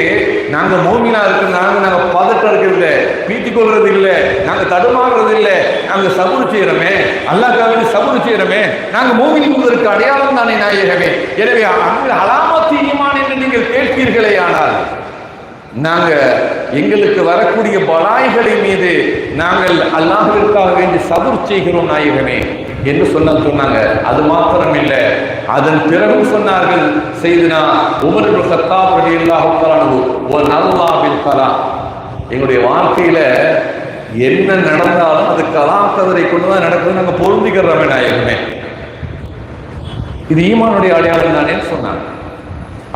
நாங்க மூமினா இருக்கிறதுனால நாங்க பதட்டம் இருக்கிறது இல்லை, பீத்திக் கொள்றது இல்லை, நாங்க தடுமாறுறது இல்லை, நாங்க சபுர் செய்யறோமே, அல்லாஹ்வுக்காக சபுர் செய்யறோமே, நாங்க மூமின் என்பதற்கு அடையாளம் தானே நாயகமே. எனவே அலாமத்து ஈமான் என்று நீங்கள் கேட்பீர்களே, ஆனால் நாங்க எங்களுக்கு வரக்கூடிய பலாய்களின் மீது நாங்கள் அல்லாஹ்விற்காக வேண்டி சபுர் செய்கிறோம் நாயகமே என்று சொன்னாங்க. அது மாத்திரம் இல்லை, அதன் பிறகும் சொன்னார்கள், செய்தனா உமர் இப்னு கத்தாப் ரலியல்லாஹு தஆலா வ நல்லாபில் கலாம், எங்களுடைய வாழ்க்கையில என்ன நடந்தாலும் அது கலாம் கதிரை கொண்டுதான் நடக்குது, நாங்க பொருந்திக்கிறோமே நாயகமே. இது ஈமானுடைய அடையாளம் தானே சொன்னாங்க.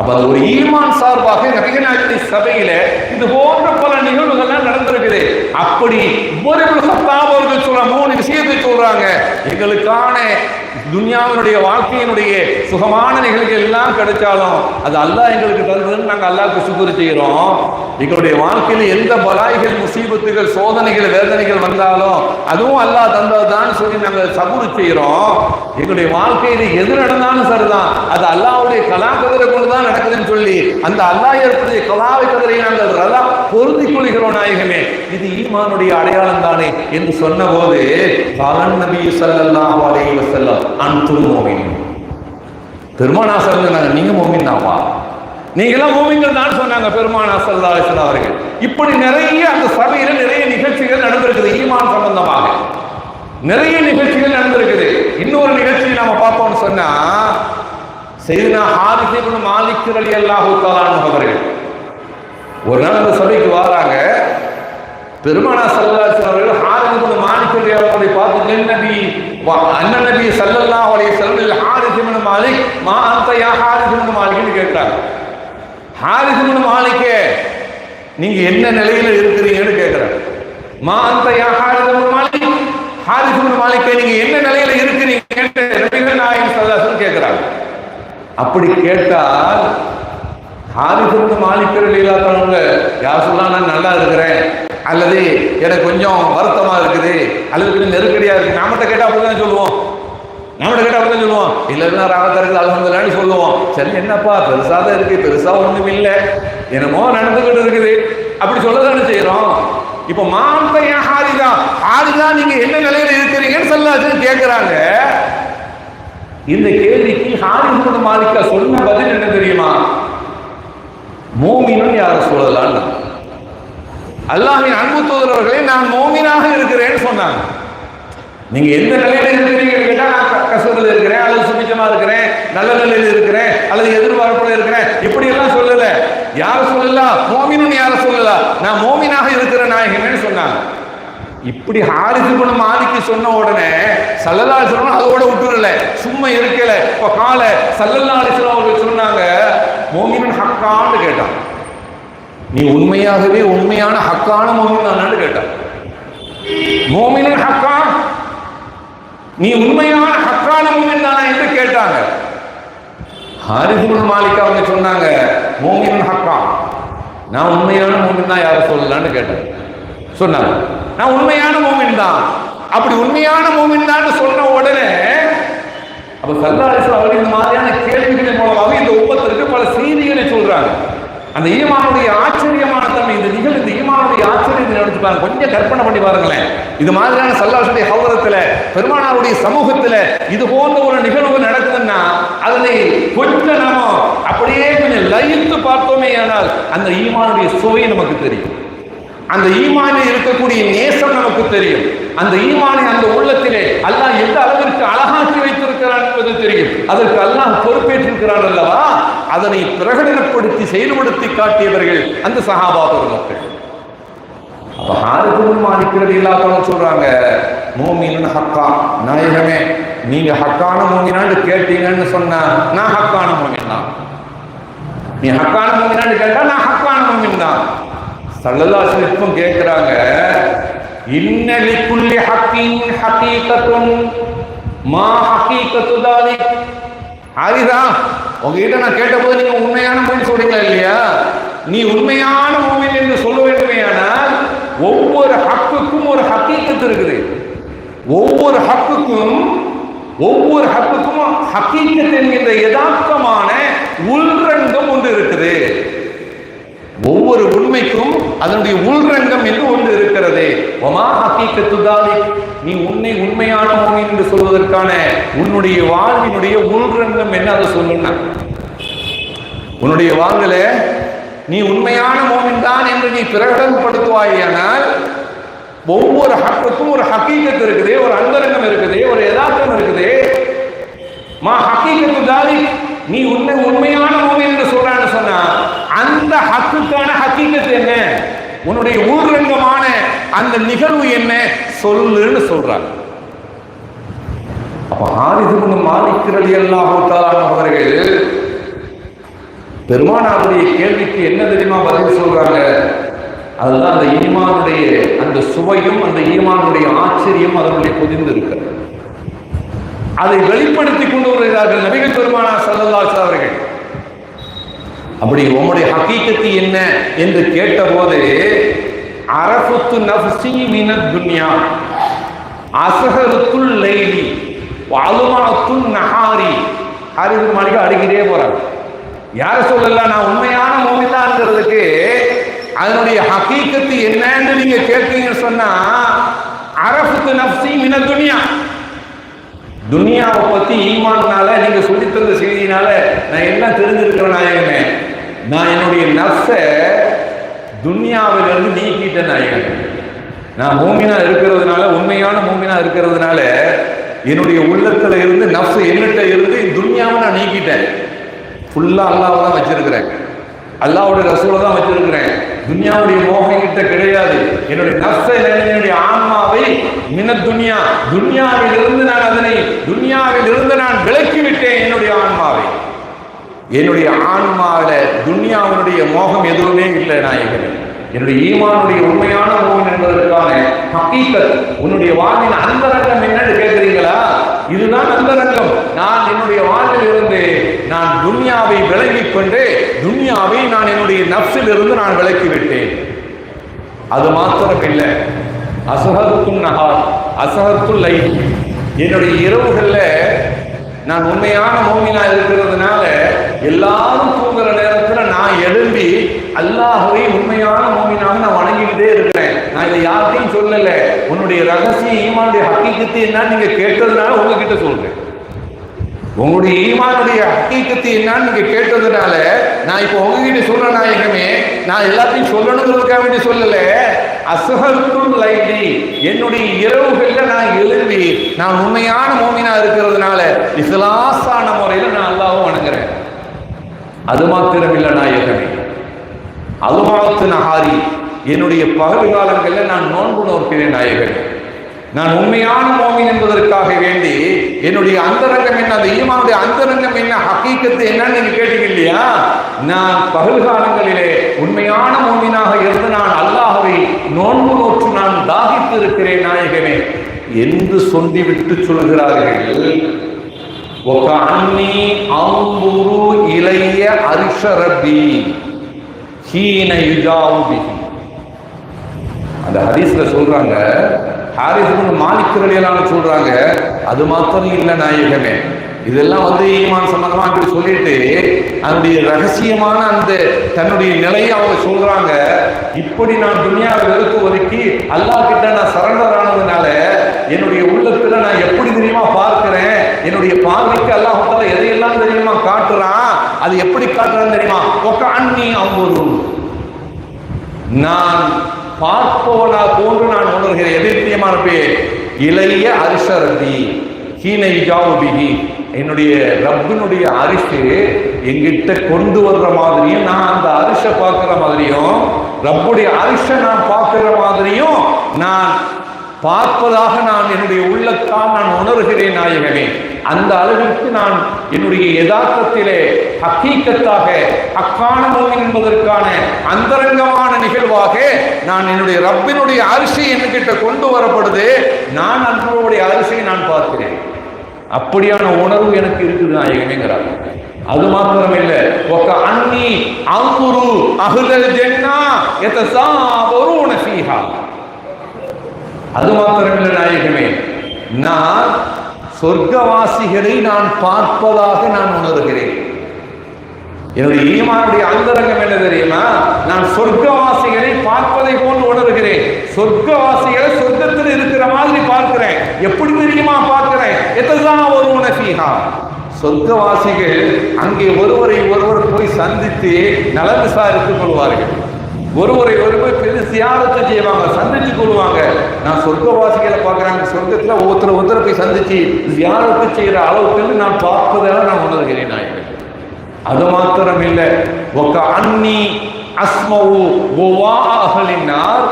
அப்ப அது ஒரு ஈமான் சார்பாக நபிகள் நாயகத்தின் சபையில இது போன்ற பல நிகழ்வுகள்லாம் நடந்திருக்குது. அப்படி உமர் இப்னு கத்தாப் அவர்கள் சொல்ற 3 விஷயத்தை சொல்றாங்க. எங்களுக்கான துன்யாவினுடைய வாழ்க்கையினுடைய சுகமான நிகழ்வுகள் எல்லாம் கிடைச்சாலும் அது அல்லாஹ் எங்களுக்கு தருதுன்னு நாங்கள் அல்லாஹ்வுக்கு சுக்ர் செய்கிறோம். எங்களுடைய வாழ்க்கையில எந்த பலாய்கள், முசீபத்துகள், சோதனைகள், வேதனைகள் வந்தாலும் அதுவும் அல்லாஹ் தந்ததுதான் சொல்லி நாங்கள் சபுர் செய்கிறோம். எங்களுடைய வாழ்க்கையில எது நடந்தாலும் சரிதான், அது அல்லாஹ்வுடைய கலா கதிரை கொண்டுதான் நடக்குதுன்னு சொல்லி அந்த அல்லாஹ் ஏற்படுத்திய கலாவை கதிரை நாங்கள் ரதா பொருந்திக் கொள்கிறோம் நாயகமே. இது ஈமானுடைய அடையாளம் தானே என்று சொன்ன போது காலன் நபி ஸல்லல்லாஹு அலைஹி வஸல்லம் அன்துல் மோமின், பெருமானார் சொன்னாங்க, நீங்க மோமின் தான்ப்பா, நீங்களாம் மோமின்கள் தான் சொன்னாங்க பெருமானார் ஸல்லல்லாஹு அலைஹி வஸல்லம் அவர்கள். இப்படி நிறைய அந்த சபையில நிறைய நிகழ்ச்சிகள் நடந்திருக்குது, ஈமான் சம்பந்தமாக நிறைய நிகழ்ச்சிகள் நடந்திருக்குது. இன்னொரு நிகழ்ச்சி நாம பார்ப்போம்னு சொன்னா, சையதுனா ஹாரிஸ் இப்னு மாலிக் ரலியல்லாஹு தஆலா அன்ஹு அவர்கள் ஒரு நாள் அந்த சபைக்கு வராங்க. பெருமானார் ஸல்லல்லாஹு அலைஹி வஸல்லம் அவர்கள் ஹாரிஸ் இப்னு மாலிக் ரலியல்லாஹு பார்த்து, நபி அண்ணன் நபி ஸல்லல்லாஹு அலைஹி வஸல்லம் ஹாரிஸ் இப்னு மாலிக் மா அன்த யா ஹாரிஸ் இப்னு மாலிக்னு கேட்டாங்க. ஹாரிஸ் இப்னு மாலிக்கே, நீங்க என்ன நிலையில இருக்கிறீங்கன்னு கேட்கிறாங்க. மா அன்த யா ஹாரிஸ் இப்னு மாலிக், ஹாரிஸ் இப்னு மாலிக்கே நீங்க என்ன நிலையில இருக்கிறீங்கன்னு நபிகள் நாயகம் ஸல்லல்லாஹு அலைஹி வஸல்லம் கேட்கிறாங்க. அப்படி கேட்டால் ஹாரிஸ் இப்னு மாலிக் ரலியல்லாஹு அன்ஹு யா ரசூலல்லாஹ், நான் நல்லா இருக்கிறேன், அல்லது எனக்கு கொஞ்சம் வருத்தமா இருக்குது, அல்லது கொஞ்சம் நெருக்கடியா இருக்கு, நம்மகிட்ட கேட்டா அப்படிதான் சொல்லுவோம், இல்லைன்னா ராகத்தா இருக்குது அல்ஹம்துலில்லாஹ்னு சொல்லுவோம். சரி, என்னப்பா பெருசா தான் இருக்கு, பெருசா ஒண்ணும் இல்லை, என்னமோ நடந்துகிட்டு இருக்குது, அப்படி சொல்லதானே செய்யறோம். இப்ப மாந்தையா ஹாரிதா நீங்க என்ன நிலையில இருக்கிறீங்கன்னு ஸல்லல்லாஹு கேட்கிறாங்க. இந்த கேள்விக்கு ஹாரிஸ் இப்னு மாலிக் சொன்ன பதில் என்ன தெரியுமா? மோமினும் யார சொல்லலாம், அல்லாஹ்வின் அன்பு தூதரவர்களே, நான் மோமினாக இருக்கிறேன்னு சொன்னாங்க. நீங்க எந்த நிலையில இருக்கிறீங்கன்னு கேட்டா, நான் கஷ்டத்துல இருக்கிறேன், அல்லது சுபிச்சமா இருக்கிறேன், நல்ல நிலையில இருக்கிறேன், அல்லது எதிர்பார்ப்புல இருக்கிறேன், இப்படி எல்லாம் சொல்லல. யார சொல்லலாம்? மோமினும் யார சொல்லலாம்? நான் இப்படி ஹாரிஸ் இப்னு மாலிக் சொன்ன உடனே ஸல்லல்லாஹு அலைஹி வஸல்லம் அதோட விட்டுறல, சும்மா இருக்கல. இப்ப கால ஸல்லல்லாஹு அலைஹி வஸல்லம் அவர்கள் சொன்னாங்க, மோமின் ஹக்கான்னு கேட்டான். நீ உண்மையாகவே உண்மையான ஹக்கான மோமின் தானான்னு கேட்டான். மோமின் ஹக்கா, நீ உண்மையான ஹக்கான மோமின் தானா என்று கேட்டாங்க. ஹாரிஸ் இப்னு மாலிக் அவங்க சொன்னாங்க, மோமின் ஹக்கா, நான் உண்மையான மோமின் தான், யாரும் சொல்லலான்னு கேட்டாங்க. சொன்னாங்க, நான் உண்மையான மோமின் தான். அப்படி உண்மையான மோமின் தான் சொன்ன உடனே அப்ப ஸல்லல்லாஹு அலைஹி வஸல்லம் அவர்கள் இந்த மாதிரியான கேள்விகளின் மூலமாக இந்த உம்மத்திற்கு பல செய்திகளை சொல்றாங்க. அந்த ஈமானுடைய ஆச்சரியமான தன்மை, இந்த நிகழ்வு, இந்த ஈமானுடைய ஆச்சரியத்தை நினைச்சு பாருங்க, கொஞ்சம் கற்பனை பண்ணி பாருங்களேன். இது மாதிரியான ஸல்லல்லாஹு அலைஹி ஹவ்வரத்துல, பெருமானாருடைய சமூகத்துல இது போன்ற ஒரு நிகழ்வு நடக்குதுன்னா அதனை கொஞ்சம் நாம அப்படியே கொஞ்சம் லயித்து பார்த்தோமே ஆனால் அந்த ஈமானுடைய சுவை நமக்கு தெரியும். அந்த ஈமானில் இருக்கக்கூடிய நேசம் நமக்கு தெரியும். அந்த ஈமானை அந்த உள்ளத்திலே அல்லாஹ் எந்த அளவிற்கு அழகாக்கி வைத்திருக்கிறான் என்பது தெரியும். அதற்கு அல்லாஹ் பொறுப்பேற்றிருக்கிறான் அல்லவா, அதனை பிரகடனப்படுத்தி செயல்படுத்தி காட்டியவர்கள் அந்த சஹாபா பெருமக்கள். அப்ப ஹாரிஸ் இப்னு மாலிக் ரலியல்லாஹு அன்ஹு சொல்றாங்க, மோமின் ஹக்கா, நாயகமே நீங்க ஹக்கான மோமினான்னு கேட்டீங்கன்னு சொன்னா நான் ஹக்கான மோமின் தான். நீ ஹக்கான மோமினான்னு கேட்டா நான் ஹக்கான மோமின் தான். ஸல்லல்லாஹு அலைஹி வஸல்லம் கேக்குறாங்க, இன்ன லிக்குல்லி ஹக்கீன் ஹகீகத்துன் மா ஹகீகத்து தாலிக். ஹாரிஸா, உங்ககிட்ட நான் கேட்டபோது நீங்க உண்மையான மூமின் சொல்றீங்களா இல்லையா? நீ உண்மையான மூமின் என்று சொல்ல வேண்டுமேயானால் ஒவ்வொரு ஹக்குக்கும் ஒரு ஹகீகத் இருக்குது. ஒவ்வொரு ஹக்குக்கும் ஹகீகத் என்கின்ற யதார்த்தமான உள்ரங்கம் ஒன்று இருக்குது. ஒவ்வொரு உண்மைக்கும் அதனுடைய உள்ரங்கம் என்று ஒன்று இருக்கிறது. ஒமா ஹகீகத்து தாலிக், நீ உன்னை உண்மையான மூமின் என்று சொல்வதற்கான உன்னுடைய வாழ்வினுடைய உள்ரங்கம் என்ன, அதை சொல்லுன்னா உன்னுடைய வாழ்வில நீ உண்மையான மூமின் தான் என்று நீ பிரகடனப்படுத்துவாயானால் ஒவ்வொரு ஹக்குக்கும் ஒரு ஹகீகத் இருக்குது, ஒரு அந்தரங்கம் இருக்குது, ஒரு யதார்த்தம் இருக்குது. மா ஹகீகத்து தாலிக், நீ உன்னை உண்மையான மூமின் என்று சொல்றான்னு சொன்னா அந்த ஹக்குக்கான ஹகீகத் என்ன, உன்னுடைய உள்ரங்கமான அந்த நிகழ்வு என்ன சொல்லுன்னு சொல்றாங்க. அப்ப ஹாரிஸ் இப்னு மாலிக் ரலியல்லாஹு தஆலா அவர்கள் பெருமானாருடைய கேள்விக்கு என்ன தெரியுமா பதில் சொல்றாங்க? அதுதான் அந்த ஈமானுடைய அந்த சுவையும் அந்த ஈமானுடைய ஆச்சரியம் அதனுடைய பொதிந்து இருக்கிறது. அதை வெளிப்படுத்தி கொண்டு வருகிறார்கள் நபிகள் பெருமானார் ஸல்லல்லாஹு அலைஹி வஸல்லம் அவர்கள். அப்படி உம்முடைய ஹகீகத் என்ன என்று கேட்டபோது, அரஃபத்து நஃப்ஸி மினத் துன்யா அஸ்ஹரத்துல் லைலி வஅலுமாத்துன் நஹாரி. ஹாரிஸ் இப்னு மாலிக் அடிக்கிறே போறாங்க. யார சொல்லலாம், நான் உண்மையான மூமின் தான்ங்கிறதுக்கு அதனுடைய ஹகீகத் என்னன்னு நீங்க கேட்கீங்கன்னு சொன்னா அரஃபத்து நஃப்ஸி மினத் துன்யா, துனியாவை பத்தி ஈமான்னால நீங்க சொல்லி தந்த செய்தினால நான் எல்லாம் தெரிஞ்சிருக்கிறேன் நாயகமே. நான் என்னுடைய நஃப்ஸை துன்யாவிலிருந்து நீக்கிட்டேன் நாயகமே. நான் மூமினா இருக்கிறதுனால, உண்மையான மூமினா இருக்கிறதுனால என்னுடைய உள்ளத்துல இருந்து நஃப்ஸ் என்னட்ட இருந்து துன்யாவை நான் நீக்கிட்டேன். ஃபுல்லா அல்லாஹ்வை தான் வச்சிருக்கிறேன், அல்லாஹ்வுடைய ரசூலை தான் வச்சிருக்கிறேன். துன்யாவுடைய மோகம் கிட்ட கிடையாது. என்னுடைய நஃப்ஸை, என்னுடைய ஆன்மாவை மினத் துன்யா, துன்யாவிலிருந்து நான் விலக்கி விட்டேன். என்னுடைய ஆன்மாவை, என்னுடைய ஆன்மாவில துன்யாவினுடைய மோகம் எதுவுமே இல்லை நாயகனே. என்னுடைய ஈமானுடைய உண்மையான மூமின் என்பதற்கான ஹகீகத், உன்னுடைய வாழ்வின் அந்தரங்கம் என்னன்னு கேட்கிறீங்களா? இதுதான் அந்தரங்கம். நான் என்னுடைய வாழ்வில் இருந்து நான் துன்யாவை விலகிக் கொண்டு துன்யாவை நான் என்னுடைய நஃப்ஸில் இருந்து நான் விலக்கி விட்டேன். அது மாத்திரம் இல்லை, அஸ்ஹரத்துன் நஹார் அஸ்ஹரத்துல் லைல், என்னுடைய இரவுகள்ல நான் உண்மையான மூமினா இருக்கிறதுனால எல்லாரும் தூங்குற நேரத்துல நான் எழும்பி அல்லாஹ்வை உண்மையான மூமினாக நான் வணங்கிக்கிட்டே இருக்கிறேன். நான் இதை யார்கிட்டையும் சொல்லல. உன்னுடைய ரகசிய ஈமானுடைய ஹகீகத் என்னன்னு நீங்க கேட்டதுனால உங்ககிட்ட சொல்றேன். உங்களுடைய ஈமானுடைய ஹகீகத் என்னன்னு நீங்க கேட்டதுனால நான் இப்போ உங்ககிட்ட சொல்ற நாயகமே, நான் எல்லாத்தையும் சொல்லணுங்கிறதுக்காக வேண்டி சொல்லல. அஸ்ஹரத்துல் லைலி, என்னுடைய இரவுகள்ல நான் எழும்பி நான் உண்மையான மூமினா இருக்கிறதுனால இஸ்லாசான முறையில் நான் அல்லாஹ்வை வணங்குறேன். அது மாத்திரம் இல்லை நாயகமே, அலுமாத்து நஹாரி, என்னுடைய பகல் காலங்களில் நான் நோன்பு நோக்கிறேன் நாயகன். நான் உண்மையான மோமின் என்பதற்காக வேண்டி என்னுடைய அந்தரங்கம் என்ன, அந்த ஈமானுடைய அந்தரங்கம் என்ன, ஹக்கீக்கத்து என்னன்னு நீங்க கேட்டீங்க இல்லையா? நான் பகல் காலங்களிலே உண்மையான மோமினாக இருந்து நான் அல்லாஹ்வை நோன்பு நோற்று நான் தாகித்து இருக்கிறேன் நாயகனே என்று சொல்லிவிட்டு சொல்கிறார்கள். ஒகஅன்னி அன்துரு இலைய அர்ஷ ரப்பி ஹீன யுஜாவு பிஹி. அந்த ஹதீஸ்ல சொல்றாங்க, ஹாரிஸ் இப்னு மாலிக் ரலியல்லாஹு அன்ஹு சொல்றாங்க, அது மாத்திரம் இல்லை நாயகமே, இதெல்லாம் ஈமான் சம்பந்தமா அப்படி சொல்லிட்டு அதனுடைய ரகசியமான அந்த தன்னுடைய நிலையை அவங்க சொல்றாங்க. இப்படி நான் துனியாவை வெறுத்து ஒதுக்கி அல்லாஹ் கிட்ட நான் சரண்டர் ஆனதுனால என்னுடைய உள்ளத்துல நான் எப்படி தெரியுமா பார்க்கிறேன், என்னுடைய பார்வைக்கு அல்லாஹ் தஆலா எதையெல்லாம் தெரியுமா காட்டுறான், அது எப்படி காட்டுறான்னு தெரியுமா? ஒகஅன்னி அன்துரு, நான் பார்ப்பவனா போன்று நான் உணர்கிறேன். எதிர்த்தியமான பேர் இளைய அரிஷ ரப்பி ஹீன யுஜாவு பிஹி, என்னுடைய ரப்பினுடைய அரிசு எங்கிட்ட கொண்டு வர்ற மாதிரியும், நான் அந்த அரிசை பார்க்கிற மாதிரியும், ரப்புடைய அரிசை நான் பார்க்கிற மாதிரியும் நான் பார்ப்பதாக நான் என்னுடைய உள்ளத்தால் நான் உணர்கிறேன் நாயகனே. அந்த அளவிற்கு நான் என்னுடைய யதார்த்தத்திலே ஹக்கீக்கத்தாக ஹக்கான மோமின் என்பதற்கான அந்தரங்கமான நிகழ்வாக நான் என்னுடைய ரப்பினுடைய அரிசி என்கிட்ட கொண்டு வரப்படுது, நான் அன்புடைய அரிசியை நான் பார்க்கிறேன். அப்படியான உணர்வு எனக்கு இருக்குது நாயகமேங்கிறாங்க. அது மாத்திரமில்லை, ஒகஅன்னி அன்துரு அஹ்லல் ஜன்னா யதஸாவரூன ஃபீஹா, அது மாத்திரமில்லை நாயகமே, நான் சொர்க்கவாசிகளை நான் பார்ப்பதாக நான் உணர்கிறேன். என்னுடைய ஈமானுடைய அந்தரங்கம் என்ன தெரியுமா? நான் சொர்க்கவாசிகளை பார்ப்பதை போன்று உணர்கிறேன். சொர்க்கவாசிகளை சொர்க்கத்தில் இருக்கிற மாதிரி பார்க்கிறேன். எப்படி தெரியுமா பார்க்கிறேன்? யதஸாவரூன ஃபீஹா, சொர்க்கவாசிகள் அங்கே ஒருவரை ஒருவர் போய் சந்தித்து நலம் விசாரித்துக் கொள்வார்கள். ஒருவரை ஒருவர் பெரிய சியாரத்தை செய்வாங்க, சந்திச்சு கொள்வாங்க. நான் சொர்க்கவாசிகளை பார்க்குறாங்க, சொர்க்கத்தில் ஒருத்தரை போய் சந்திச்சு சியாரத்தை செய்கிற அளவுக்கு நான் பார்ப்பதாக நான் உணர்கிறேன் நாயகன். அது மாத்திரம் இல்லை, ஒகஅன்னி அஸ்மஉ குவாஅ அஹ்லின் நார்,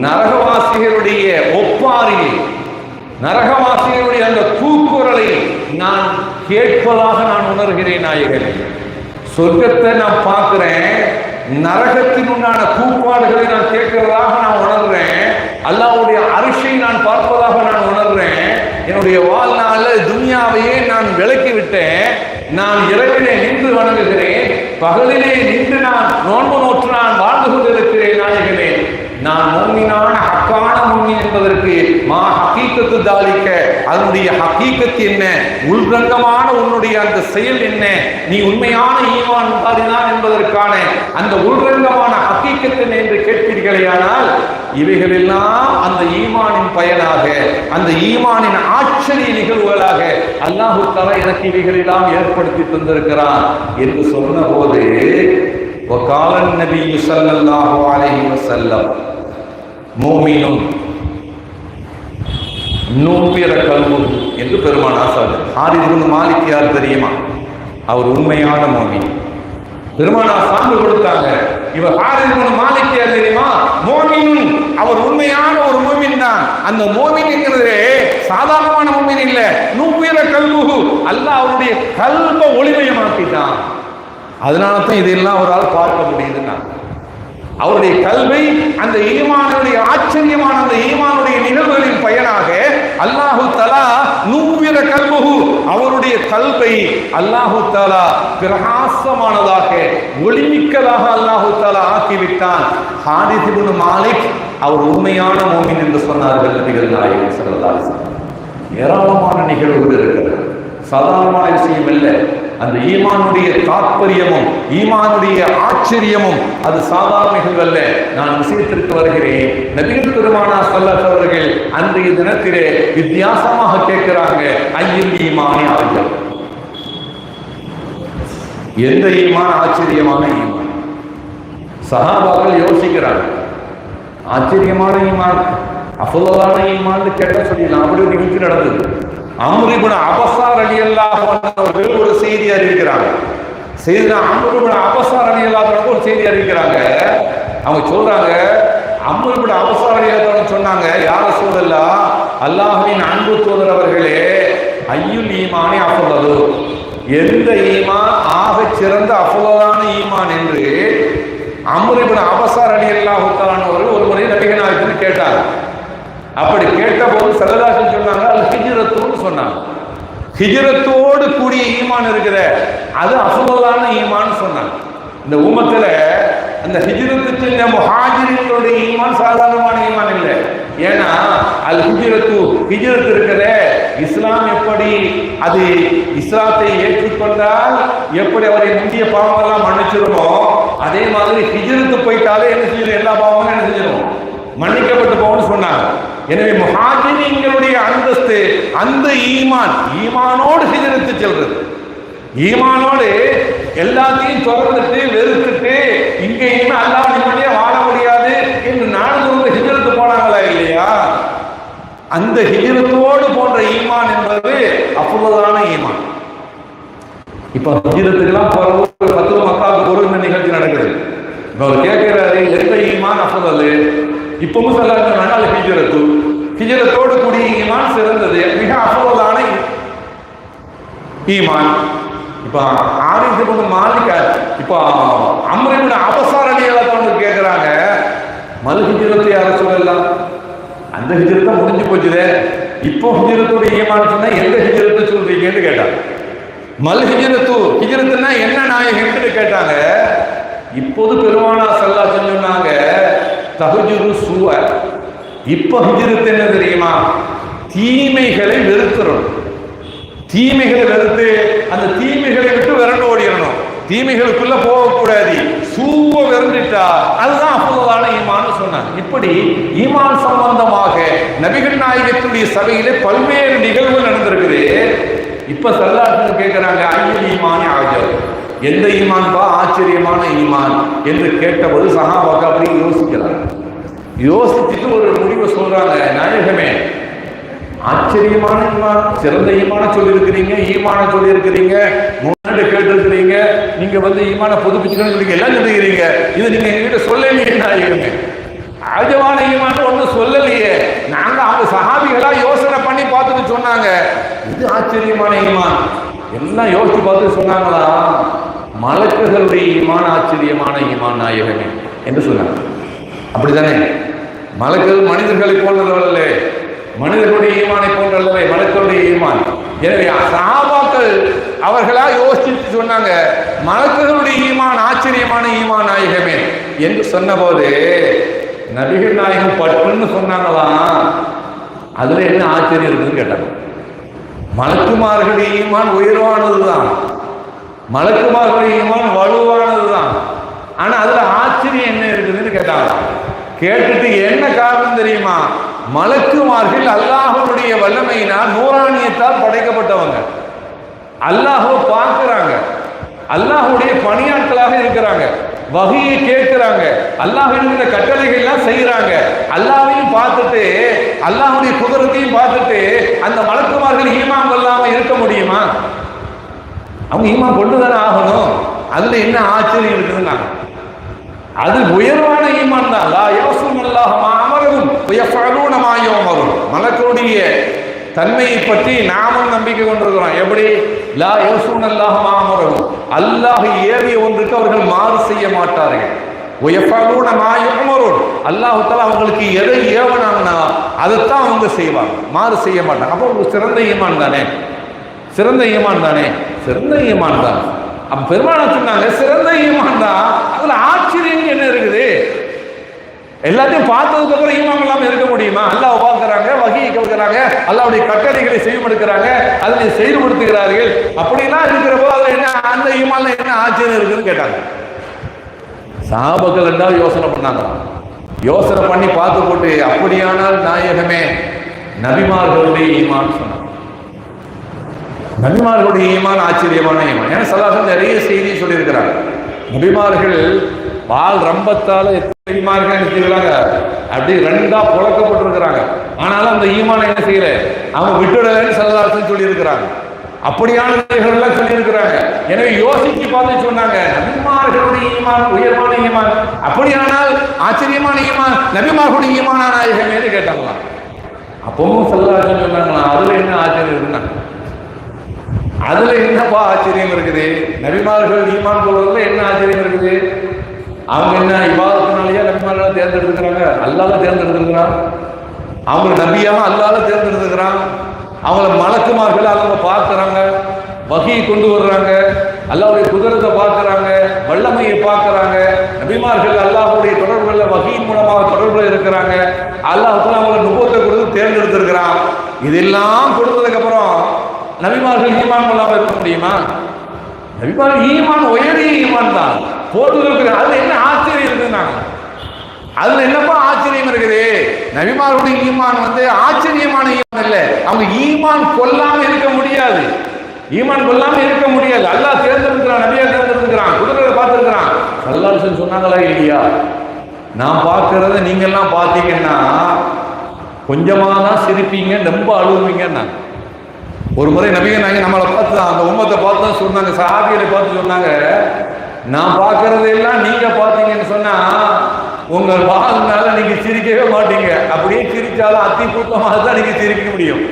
நரகவாசிகளுடைய ஒப்பாரி, நரகவாசிகளுடைய அந்த கூக்குரலை நான் கேட்பதாக நான் உணர்கிறேன் நாயகன். சொர்க்கத்தை நான் பார்க்கிறேன், நரகத்தின் உண்டான கூப்பாடுகளை நான் கேட்கிறதாக நான் உணர்றேன், அல்லாஹ்வுடைய அரிசை நான் பார்ப்பதாக நான் உணர்றேன். என்னுடைய வாழ்நாளில் துனியாவையே நான் விலக்கி விட்டேன். நான் இரவிலே நின்று வணங்குகிறேன், பகலிலே நின்று நான் நோன்பு நோற்று நான் வாழ்ந்து கொண்டிருக்கிறேன் நாயகனே. நான் மோமினான ஹக்கான மோமின் என்பதற்கு மா ஹக்கீக்கத்து தாலிக்க, அதனுடைய ஹக்கீக்கத்து என்ன, உள்ரங்கமான உன்னுடைய அந்த செயல் என்ன, நீ உண்மையான ஈமான் தான் என்பதற்கான அந்த உள்ரங்கமான ஹக்கீக்கத்து என்று கேட்பீர்களேயானால், இவைகளெல்லாம் அந்த ஈமானின் பயனாக, அந்த ஈமானின் ஆச்சரிய நிகழ்வுகளாக அல்லாஹ் தஆலா எனக்கு இவைகளெல்லாம் ஏற்படுத்தி தந்திருக்கிறான் என்று சொன்ன போது, وقال النبي صلى الله عليه وسلم மூமினும் நூபிர கல்பு என்று பெருமானார் சொன்னார். ஹாரிஸ் இப்னு மாலிக் யார் தெரியுமா? அவர் உண்மையான மூமின். பெருமானார் சான்று கொடுத்தாங்க, இவர் ஹாரிஸ் இப்னு மாலிக் யார் தெரியுமா? மூமின், அவர் உண்மையான ஒரு மூமின் தான். அந்த மூமின் என்கிறது சாதாரணமான மூமின் இல்ல, நூபிர கல்பு, அல்லாஹ் அவருடைய கல்பை ஒளிமயமாக்கிட்டான். அதனால தான் இதெல்லாம் அவரால் பார்க்க முடியுதுன்னா, அவருடைய கல்வை அந்த ஈமானுடைய ஆச்சரியமான அந்த ஈமானுடைய நிகழ்வுகளின் பயனாக அல்லாஹு தஆலா நூவிர கல்புஹு, அவருடைய கல்வை அல்லாஹு தஆலா பிரகாசமானதாக ஒளிமிக்கதாக அல்லாஹு தஆலா ஆக்கிவிட்டான். ஹாரிஸ் இப்னு மாலிக் அவர் உண்மையான மூமின் என்று சொன்னார்கள் நபிகள் நாயகம் ஸல்லல்லாஹு அலைஹி வஸல்லம். ஏராளமான நிகழ்வுகள் இருக்கிறது, சாதாரணமான விஷயம் இல்லை. அந்த ஈமானுடைய தாற்பயமும் ஈமானுடைய ஆச்சரியமும் அது சாதாரண நிகழ்வல்ல. நான் விஷயத்திற்கு வருகிறேன். நபிகள் பெருமானார் ஸல்லல்லாஹு அலைஹி அவர்கள் அன்றைய தினத்திலே வித்தியாசமாக கேட்கிறாங்க, ஐயில் ஈமானி ஆச்சரியம், எந்த ஈமான் ஆச்சரியமான ஈமான்? சஹாபாக்கள் யோசிக்கிறாங்க, ஆச்சரியமான ஈமான், அஃதலான ஈமான் கேட்ட சொல்லிடலாம். அப்படி ஒரு நிகழ்ச்சி நடந்தது. அம்ர் இப்னு அபஸா ரலியல்லாஹு அன்ஹு அவர்கள் ஒரு செய்தி அறிவிக்கிறாங்க. செய்தினா அம்ர் இப்னு அபஸா ரலியல்லாஹு அன்ஹு ஒரு செய்தி அறிவிக்கிறாங்க. அவங்க சொல்றாங்க, அம்ரு இப்னு அப்ஸாரியாத்தோட சொன்னாங்க, யா ரசூலல்லாஹ், அல்லாஹ்வின் அன்பு தூதர் அவர்களே, ஐயுல் ஈமானி அஃதலு, எந்த ஈமான் ஆக சிறந்த அஃதலான ஈமான் என்று அம்ரு இப்னு அப்ஸார் ரலியல்லாஹு தஆலா ஒரு முறை நபிகள் நாயகத்தை கேட்டார். அப்படி கேட்டபோது ஸல்லல்லாஹு அலைஹி வஸல்லம் சொன்னாங்க, அல் ஹிஜ்ரத்துன்னு சொன்னாங்க. ஹிஜ்ரத்தோடு கூடிய ஈமான் இருக்கிற அது அஃதலான ஈமான் சொன்னாங்க. இந்த உம்மத்துல அந்த ஹிஜ்ரத்து செஞ்ச முஹாஜிர்களுடைய ஈமான் சாதாரணமான ஈமான் இல்லை. ஏன்னா அல் ஹிஜ்ரத் இருக்கிற இஸ்லாம் எப்படி அது இஸ்லாத்தை ஏற்றுக்கொண்டால் எப்படி அவரை முந்திய பாவங்கள்லாம் மன்னிச்சிருமோ, அதே மாதிரி ஹிஜ்ரத்து போயிட்டாலே என்ன செஞ்சிடும், எல்லா பாவங்களும் என்ன செஞ்சிடும், மன்னிக்கப்பட்டு போகணும்னு சொன்னாங்க. எனவே முஹாஜிர்களுடைய அந்தஸ்து அந்த ஈமானோடு ஹிஜ்ரத்து செல்றது. ஈமானோடு எல்லாத்தையும் தொடர்ந்துட்டு வெறுத்துட்டு இங்கேயுமே அல்லாஹ் நிம்மதியா வாழ முடியாது என்று நாடு ஹிஜ்ரத்து போனாங்களா இல்லையா, அந்த ஹிஜ்ரத்தோடு போன்ற ஈமான் என்பது அஃதலான ஈமான். இப்ப ஹிஜ்ரத்துக்கெல்லாம் போறது 10 மக்காவுக்கு ஒரு நிகழ்ச்சி நடக்குது. இப்ப அவர் கேட்கிறாரு, எந்த ஈமான் அஃதல்? இப்பவும் சொல்லாங்க, ஹிஜ்ரத்தோடு கூடிய ஈமான் சிறந்தது, மிக அஃதலான ஈமான். இப்ப ஆரிஃப் இப்னு மாலிக் இப்ப அம்ரு இப்னு அப்ஸார் ரலியல்லாஹு கேட்கிறாங்க, மல் ஹிஜ்ரத்து யா ரசூலல்லாஹ், அந்த ஹிஜ்ரத் தான் முடிஞ்சு போச்சுதே, இப்போ ஹிஜ்ரத்தோட ஈமான் சொன்னா எந்த ஹிஜ்ரத்தை சொல்றீங்கன்னு கேட்டாங்க. மல் ஹிஜ்ரத்துனா என்ன நாயகம்னு கேட்டாங்க. இப்போது பெருமானார் ஸல்லல்லாஹு அலைஹி வஸல்லம் சொன்னாங்க, தஹஜுரு சூஅ, இப்போ ஹிஜ்ரத் என்ன தெரியுமா, தீமைகளை வெறுக்கிறோம். தீமைகளை வெறுத்து அந்த தீமைகளை விட்டு விரண்டு ஓடிடணும், தீமைகளுக்குள்ள போகக்கூடாது, சூவ விரண்டுட்டா அதுதான் அஃதலான ஈமான் சொன்னாங்க. இப்படி ஈமான் சம்பந்தமாக நபிகள் நாயகத்துடைய சபையிலே பல்வேறு நிகழ்வுகள் நடந்திருக்குது. இப்ப ஸல்லல்லாஹு கேட்கிறாங்க, ஐயுல் ஈமானி அஜப், எந்த ஈமான் பா ஆச்சரியமான ஈமான் என்று கேட்டபோது சஹாபாக்கள் அப்படி யோசிக்கிறாங்க. யோசிச்சுட்டு ஒரு முடிவை சொல்றாங்க, நாயகமே, ஆச்சரியமான ஈமான், சிறந்த ஈமான சொல்லியிருக்கிறீங்க, ஈமான சொல்லியிருக்கிறீங்க, முன்னாடி கேட்டிருக்கிறீங்க, நீங்க ஈமான புதுப்பிச்சுக்கணும் எல்லாம் சொல்லிக்கிறீங்க, இது நீங்க எங்ககிட்ட சொல்லலையே நாயகமே. ஆஜவான ஈமான் ஒண்ணு சொல்லலையே, நாங்க அவங்க சஹாபிகளா யோசனை பண்ணி பார்த்துட்டு சொன்னாங்க, இது ஆச்சரியமான ஈமான். எல்லாம் யோசிச்சு பார்த்து சொன்னாங்களா, மலக்குகளுடைய ஈமான் ஆச்சரியமான ஈமான் நாயகமே என்று சொன்னாங்க. அப்படித்தானே, மலக்குகள் மனிதர்களை போன்றவர்கள, மனிதர்களுடைய ஈமானை போன்றல்லவே மலக்குடைய ஈமான். எனவே சஹாபாக்கள் அவர்களா யோசிச்சு சொன்னாங்க, மலக்குகளுடைய ஈமான் ஆச்சரியமான ஈமான் நாயகமே என்று சொன்னபோது நபிகள் நாயகம் பட்டுன்னு சொன்னாங்களாம். அதுல என்ன ஆச்சரியம் இருக்குன்னு கேட்டாங்க. மலக்குமார்களுடைய ஈமான் உயர்வானதுதான், மலக்குமார்களுடைய ஈமான் வலுவானதுதான், ஆனா அதுல ஆச்சரியம் என்ன இருக்குதுன்னு கேட்டாங்க. கேட்டுட்டு என்ன காரணம் தெரியுமா, மலக்குமார்கள் அல்லாஹ்வுடைய வல்லமையினால் நூறானியத்தால் படைக்கப்பட்டவங்க, அல்லாஹ்வை பார்க்கிறாங்க, அல்லாஹ்வுடைய பணியாட்களாக இருக்கிறாங்க, வஹீயை கேட்கிறாங்க, அல்லாஹ்வின் கட்டளைகள்லாம் செய்யறாங்க. அல்லாஹ்வையும் பார்த்துட்டு அல்லாஹ்வுடைய குதிரத்தையும் பார்த்துட்டு அந்த மலக்குமார்கள் ஈமான் கொள்ளாம இருக்க முடியுமா? அவங்க ஈமான் கொண்டுதானே ஆகணும். அதுல என்ன ஆச்சரியம் இருக்குதுன்னா, அது உயர்வான ஈமான் தான். லா யஸூனல்லாஹ மா அமரஹும் வயஃபஅலூன மா யுமரூன். மலக்குடைய தன்மையை பற்றி நாமும் நம்பிக்கை கொண்டிருக்கிறோம். எப்படி? லா யஸூனல்லாஹ மா அமரஹும், அல்லாஹ் ஏவிய ஒன்றுக்கு அவர்கள் மாறு செய்ய மாட்டார்கள். வயஃபஅலூன மா யுமரூன், அல்லாஹ் தஆலா அவங்களுக்கு எதை ஏவனாங்கன்னா அதைத்தான் அவங்க செய்வாங்க, மாறு செய்ய மாட்டாங்க. அப்போ ஒரு சிறந்த ஈமான் தானே, சிறந்த ஈமான் தானே, சிறந்த ஈமான் தான். அப்ப பெருமானார் சொன்னாங்க, சிறந்த ஈமான் தான். அதுல ஆச்சரியம் என்ன இருக்குது? எல்லாத்தையும் பார்த்ததுக்கு அப்புறம் ஈமான் இல்லாம இருக்க முடியுமா? அல்லாஹ் பார்க்கிறாங்க, வஹீயை கேட்கிறாங்க, அல்லாஹ்வுடைய கட்டளைகளை செய்யப்படுகிறாங்க, அதை செயல்படுத்துகிறார்கள். அப்படிலாம் இருக்கிற போது அதுல என்ன, அந்த ஈமான்ல என்ன ஆச்சரியம் இருக்குன்னு கேட்டாங்க. சஹாபாக்கள் எல்லாம் யோசனை பண்ணாங்க. யோசனை பண்ணி பார்த்து போட்டு, அப்படியானால் நாயகமே நபிமார்களுடைய ஈமான் சொன்னாங்க. நபிமார்களுடைய ஈமான் ஆச்சரியமான ஈமான். ஏன்னா ஸல்லல்லாஹு நிறைய செய்தியை சொல்லியிருக்கிறாங்க. நபிமார்கள் பால் ரம்பத்தால நபிமார்கள் என்ன செய்யறாங்க, அப்படி ரெண்டா புழக்கப்பட்டிருக்கிறாங்க. ஆனாலும் அந்த ஈமான் என்ன செய்யல, அவங்க விட்டுடலன்னு ஸல்லல்லாஹு சொல்லி இருக்கிறாங்க. அப்படியானவர்கள் எல்லாம் சொல்லியிருக்கிறாங்க. எனவே யோசிச்சு பார்த்து சொன்னாங்க, நபிமார்களுடைய ஈமான் உயர்வான ஈமான், அப்படியானால் ஆச்சரியமான ஈமான் நபிமார்களுடைய ஈமானா நாயகமே கேட்டாங்களாம். அப்பவும் ஸல்லல்லாஹு சொன்னாங்களாம், அதுல என்ன ஆச்சரியம் இருக்குன்னா, அதுல என்னப்பா ஆச்சரியம் இருக்குது? நபிமார்கள் ஈமான் கொள்வதில் என்ன ஆச்சரியம் இருக்குது? அவங்க என்ன இபாதத்தினாலேயே நபிமார்களை தேர்ந்தெடுத்துக்கிறாங்க? அல்லாஹ் தேர்ந்தெடுத்துக்கிறான். அவங்க நபியாக அல்லாஹ் தேர்ந்தெடுத்துக்கிறான். அவங்கள மலக்குமார்கள் அவங்க பார்க்குறாங்க, வகையை கொண்டு வர்றாங்க, அல்லாஹ்வுடைய குதிரத்தை பார்க்குறாங்க, வல்லமையை பார்க்குறாங்க. நபிமார்கள் அல்லாஹ்வுடைய தொடர்புகளில் வகையின் மூலமாக தொடர்புல இருக்கிறாங்க. அல்லாஹ் அவங்கள நுபுவத்தை கொடுத்து தேர்ந்தெடுத்திருக்கிறான். இதெல்லாம் கொடுத்ததுக்கு அப்புறம் நபிமார்கள் ஈமான் கொள்ளாமல் இருக்க முடியுமா? நபிமார்கள் ஈமான் உயரிய ஈமான் தான் போட்டு. அதுல என்ன ஆச்சரியம் இருக்குன்னாங்க. அதுல என்னப்பா ஆச்சரியம் இருக்குது? நபிமார்களுடைய ஈமான் ஆச்சரியமான ஈமான் இல்ல. அவங்க ஈமான் கொல்லாம இருக்க முடியாது. ஈமான் கொல்லாம இருக்க முடியாது. அல்லாஹ் தேர்ந்தெடுக்கிறான், நபியா தேர்ந்தெடுக்கிறான், குதிரையை பார்த்திருக்கிறான். ஸல்லல்லாஹு சொன்னாங்களா இல்லையா? நான் பார்க்கறத நீங்க எல்லாம் பார்த்தீங்கன்னா கொஞ்சமா தான் சிரிப்பீங்க, ரொம்ப அழுவீங்கன்னா. ஒரு முறை நபிகள் நாயகம் நம்மளை பார்த்து அந்த உம்மத்தை பார்த்து தான் சொன்னாங்க, சஹாபிகளை பார்த்து சொன்னாங்க, நான் பார்க்கறதெல்லாம் நீங்க பார்த்தீங்கன்னு சொன்னா உங்கள் வாழ்நாள நீங்க சிரிக்கவே மாட்டீங்க. அப்படியே சிரிச்சாலும் அத்தி கூட்டமாக தான் நீங்க சிரிக்க முடியும்,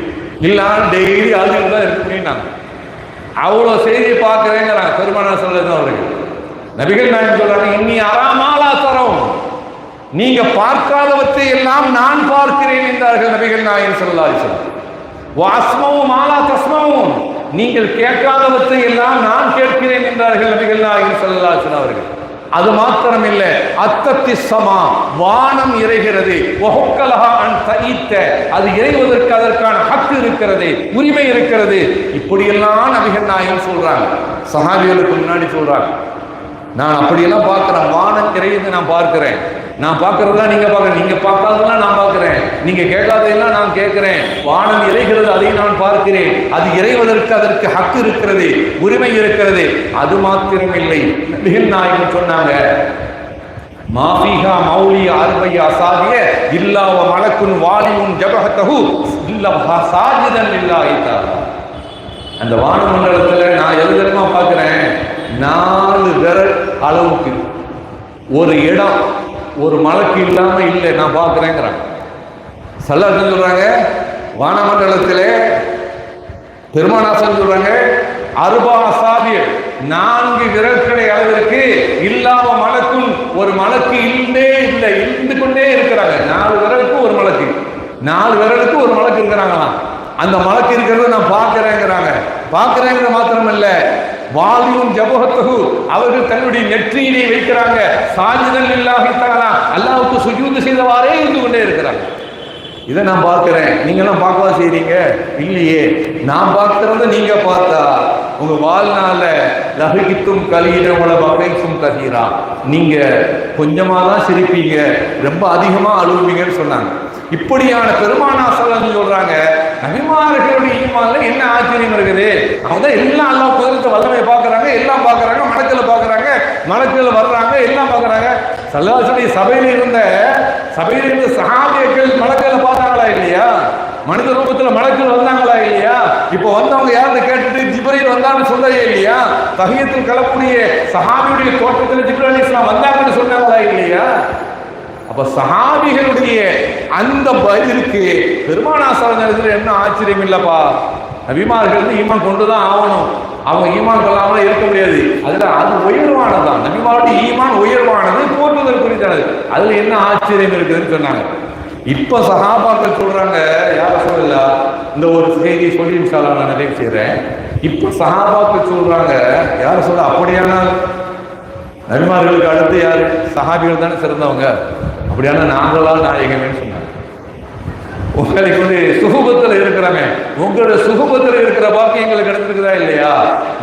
இல்லைன்னா டெய்லி அழுதுட்டு தான் இருக்க முடியும். அவ்வளவு செய்தியை பார்க்கிறேங்கிறாங்க பெருமானார் ஸல்லல்லாஹு அவர்கள். நபிகள் நாயகம் சொல்றாங்க, இன்னி அராமாலா தரம், நீங்க பார்க்காதவற்றை எல்லாம் நான் பார்க்கிறேன் என்றார்கள் நபிகள் நாயகம் ஸல்லல்லாஹு அலைஹி வஸல்லம். வாஸ்மவும் மாலா தஸ்மவும், நீங்கள் கேட்காதவற்றை எல்லாம் நான் கேட்கிறேன் என்றார்கள் நபிகள் நாயகம் ஸல்லல்லாஹு அலைஹி வஸல்லம் அவர்கள். அது மாத்திரம் இல்ல, அத்தத்தி சமா, வானம் இறைகிறது, வஹுக்கலஹா அன் தஈத்த, அது இறைவதற்கு அதற்கான ஹக்கு இருக்கிறது, உரிமை இருக்கிறது. இப்படியெல்லாம் நபிகள் நாயகம் சொல்றாங்க, சஹாபிகளுக்கு முன்னாடி சொல்றாங்க. நான் அப்படியெல்லாம் பார்க்கிறேன், வானம் இறையுது நான் பார்க்கிறேன், நான் பார்க்கறதெல்லாம் நீங்க பார்க்க, நீங்க பார்க்காததெல்லாம் நான் பார்க்கிறேன், நீங்க கேட்காததெல்லாம் நான் கேட்கிறேன். வானம் இறைகிறது, அதை நான் பார்க்கிறேன், அது இறைவதற்கு அதற்கு ஹக்கு இருக்கிறது, உரிமை இருக்கிறது. அது மாத்திரம் இல்லை, நபிகள் நாயகம் சொன்னாங்க, மாஃபிஹா மௌலி அர்பையா சாதிய இல்லா வ மலக்குன் வாலிமுன் ஜபஹதஹு இல்லா சாஜிதன் லில்லாஹி தஆலா. அந்த வானமண்டலத்துல நான் எதுமா பார்க்கிறேன், 4 விரல் அளவுக்கு ஒரு இடம் ஒரு மலக்கு இல்லாம இல்லை நான் பார்க்கிறேங்கிறாங்க. ஸல்லல்லாஹு சொல்றாங்க, வானமண்டலத்திலே பெருமானார் சொல்றாங்க, அர்பா அசாபிய 4 விரல்களை அளவிற்கு இல்லாம மலக்கும் ஒரு மலக்கு இல்லே இல்லை, இருந்து கொண்டே இருக்கிறாங்க. 4 விரலுக்கு ஒரு மலக்கு, 4 விரலுக்கு ஒரு மலக்கு இருக்கிறாங்களாம். அந்த மலக்கு இருக்கிறது நான் பார்க்கிறேங்கிறாங்க. பார்க்கிறேங்கிற மாத்திரம் இல்ல, வாலியும் ஜபஹத்தஹு, அவர்கள் தன்னுடைய நெற்றியினை வைக்கிறாங்க, சாஜிதன் லில்லாஹி தஆலா, அல்லாஹ்வுக்கு சுஜூது செய்தவாறே இருந்து கொண்டே இருக்கிறாங்க. இதை நான் பார்க்கிறேன், நீங்க எல்லாம் பார்க்கவா செய்றீங்க? இல்லையே. நான் பார்க்கிறத நீங்க பார்த்தா உங்க வாழ்நாள லஹித்தும் கலீலம் வல பகைக்கும் கதீரா, நீங்க கொஞ்சமா தான் சிரிப்பீங்க, ரொம்ப அதிகமா அழுவீங்கன்னு சொன்னாங்க. இப்படியான பெருமானார் ஸல்லல்லாஹு சொல்றாங்க, நபிமார்களுடைய ஈமான்ல என்ன ஆச்சரியம் இருக்குது? அவங்க தான் எல்லாம் அல்லாஹ் குதிரத்தை வல்லமையை பார்க்கறாங்க, எல்லாம் பார்க்கறாங்க, மலக்குகளை பார்க்கறாங்க, மலக்குகள் வர்றாங்க, எல்லாம் பார்க்கறாங்க. ஸல்லல்லாஹு சபையில இருந்த சஹாபிகள் மலக்குகளை பார்த்தாங்களா இல்லையா? மனித ரூபத்துல மலக்குகள் வந்தாங்களா இல்லையா? இப்போ வந்தவங்க யாருன்னு கேட்டுட்டு ஜிப்ரீல் வந்தான்னு சொல்லவே இல்லையா? தஹியத்துல் கலப்புடைய சஹாபியுடைய தோட்டத்தில் ஜிப்ரீல் அலைஹிஸ்ஸலாம் வந்தாங்கன்னு சொன்னாங்களா இல்லையா? அப்ப சஹாபிகளுடைய அந்த பதிலுக்கு பெருமானார் ஸல்லல்லாஹு என்ன ஆச்சரியம் இல்லப்பா. நபிமார்கள் ஈமான் கொண்டுதான் ஆகணும், அவங்க ஈமான் கொள்ளாமல இருக்க முடியாது. அதுல அது உயர்வானதான், நபிமாருடைய ஈமான் உயர்வானது, போற்றுதல் குறித்தானது. அதுல என்ன ஆச்சரியம் இருக்குதுன்னு சொன்னாங்க. இப்ப சஹாபாக்கள் சொல்றாங்க, யார சொல்லலாம், இந்த ஒரு செய்தி சொல்லி இன்ஷா அல்லாஹ் நான் நிறைவு செய்றேன். இப்ப சஹாபாக்கள் சொல்றாங்க, யார சொல்ல, அப்படியான நபிமார்களுக்கு அடுத்து யாரு? சஹாபிகள் தானே சிறந்தவங்க, அப்படியான நாங்களா நாயகமே சொன்னாங்க. உங்களுக்கு சுகுபத்தில் இருக்கிறாங்க, உங்களோட சுகுபத்தில் இருக்கிற பாக்கியங்களுக்கு கிடைச்சிருக்குதா இல்லையா?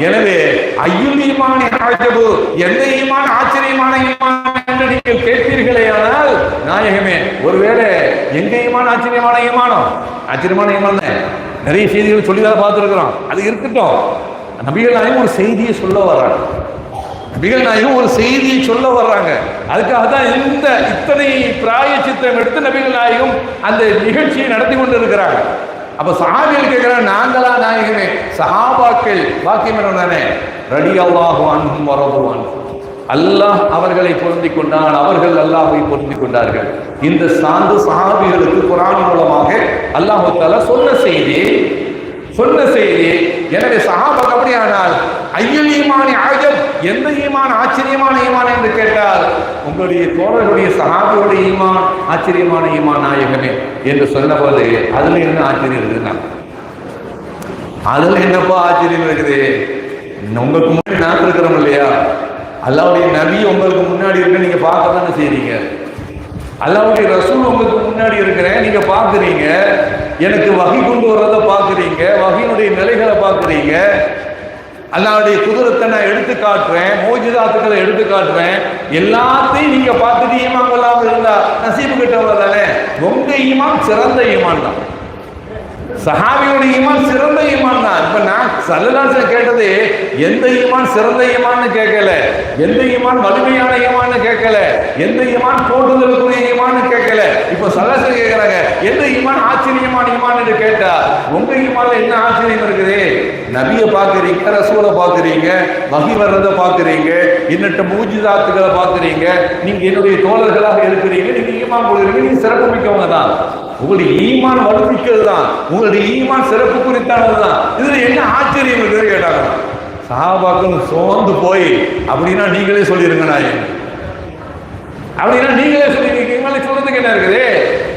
எனவே ஐயுல் ஈமான் ஆஜபு, எந்த ஈமான் ஆச்சரியமான ஈமான் என்று நீங்கள் கேட்பீர்களே, ஆனால் நாயகமே ஒருவேளை எங்க ஈமான் ஆச்சரியமான ஈமானம்? ஆச்சரியமான ஈமான் நிறைய செய்திகள் சொல்லிதான் பார்த்துருக்கிறோம், அது இருக்கட்டும். நபிகள் நாயகம் ஒரு செய்தியை சொல்ல வர்றாங்க, நபிகள் நாயகம் ஒரு செய்தியை சொல்ல வர்றாங்க. அதுக்காக தான் இத்தனை பிராயச்சித்தம் எடுத்து நபிகள் நாயகம் அந்த நிகழ்ச்சியை நடத்தி கொண்டு இருக்கிறாங்க. அப்ப சஹாபிகள் கேட்கிறாங்க, நாங்களா நாயகமே? சஹாபாக்கள் பாக்கியம் தானே. ரலியல்லாஹு அன்ஹும் வரதுவான். அல்லாஹ் அவர்களை பொருந்திக் கொண்டான், அவர்கள் அல்லாஹை பொருந்திக் கொண்டார்கள். இந்த சான்று சஹாபிகளுக்கு குர்ஆன் மூலமாக அல்லாஹ் தஆலா சொன்ன செய்தி. எனவே சஹாபாக்கள் அப்படியானால் ஐயுல் ஈமானி அஜப், எந்த ஈமான் ஆச்சரியமான ஈமான் என்று கேட்டால் உங்களுடைய தோழர்களுடைய சஹாபியுடைய ஈமான் ஆச்சரியமான ஈமான் நாயகமே என்று சொன்னபோது அதுல என்ன ஆச்சரியம் இருக்குதுன்னா, அதுல என்னப்பா ஆச்சரியம் இருக்குது? உங்களுக்கு முன்னாடி நான் இருக்கிறோம் இல்லையா, அல்லாஹ்வுடைய நபி உங்களுக்கு முன்னாடி இருக்க நீங்க பார்க்க தானே செய்றீங்க. அல்லாஹ்வுடைய ரசூல் உங்களுக்கு முன்னாடி இருக்கிறேன், நீங்க பாக்குறீங்க. எனக்கு வகை கொண்டு வர்றதை பாக்குறீங்க, வகையினுடைய நிலைகளை பாக்குறீங்க. அல்லாஹ்வுடைய குதிரத்தை நான் எடுத்து காட்டுறேன், மோஜிதாத்துக்களை எடுத்து காட்டுறேன். எல்லாத்தையும் நீங்க பார்த்துட்டு ஈமான் கொள்ளாம இருந்தா நசீபு கிட்டவங்க தானே. உங்க ஈமான் சிறந்த ஈமான் தான். சஹாபியோட ஈமான் சிறந்த ஈமான் தான். இப்ப நான் ஸல்லல்லாஹு கேட்டது எந்த ஈமான் சிறந்த ஈமான்னு கேட்கல, எந்த ஈமான் வலிமையான ஈமான்னு கேட்கல, எந்த ஈமான் போட்டுதலுக்குரிய ஈமான்னு கேட்கல. இப்ப ஸல்லல்லாஹு கேட்கிறாங்க எந்த ஈமான் ஆச்சரியமான ஈமான் என்று கேட்டா உங்க ஈமான்ல என்ன ஆச்சரியம் இருக்குது? நபியை பாக்குறீங்க, ரசூலை பாக்குறீங்க, வஹி வர்றதை பாக்குறீங்க, இன்னட்ட மூஜிதாத்துகளை பாக்குறீங்க. நீங்க என்னுடைய தோழர்களாக இருக்கிறீங்க, நீங்க ஈமான் கொள்கிறீங்க, நீங்க சிறப்பு மிக்கவங்க தான். உங்களுடைய ஈமான் வலுமிக்கிறது தான், உங்களுடைய ஈமான் சிறப்பு குறித்தானது தான். இதுல என்ன ஆச்சரியம் இருக்குது கேட்டாங்க. சஹாபாக்கள் சோர்ந்து போய் அப்படின்னா நீங்களே சொல்லிருங்க நாயகம், அப்படின்னா நீங்களே சொல்லிருக்கீங்க, சொல்றதுக்கு என்ன இருக்குது?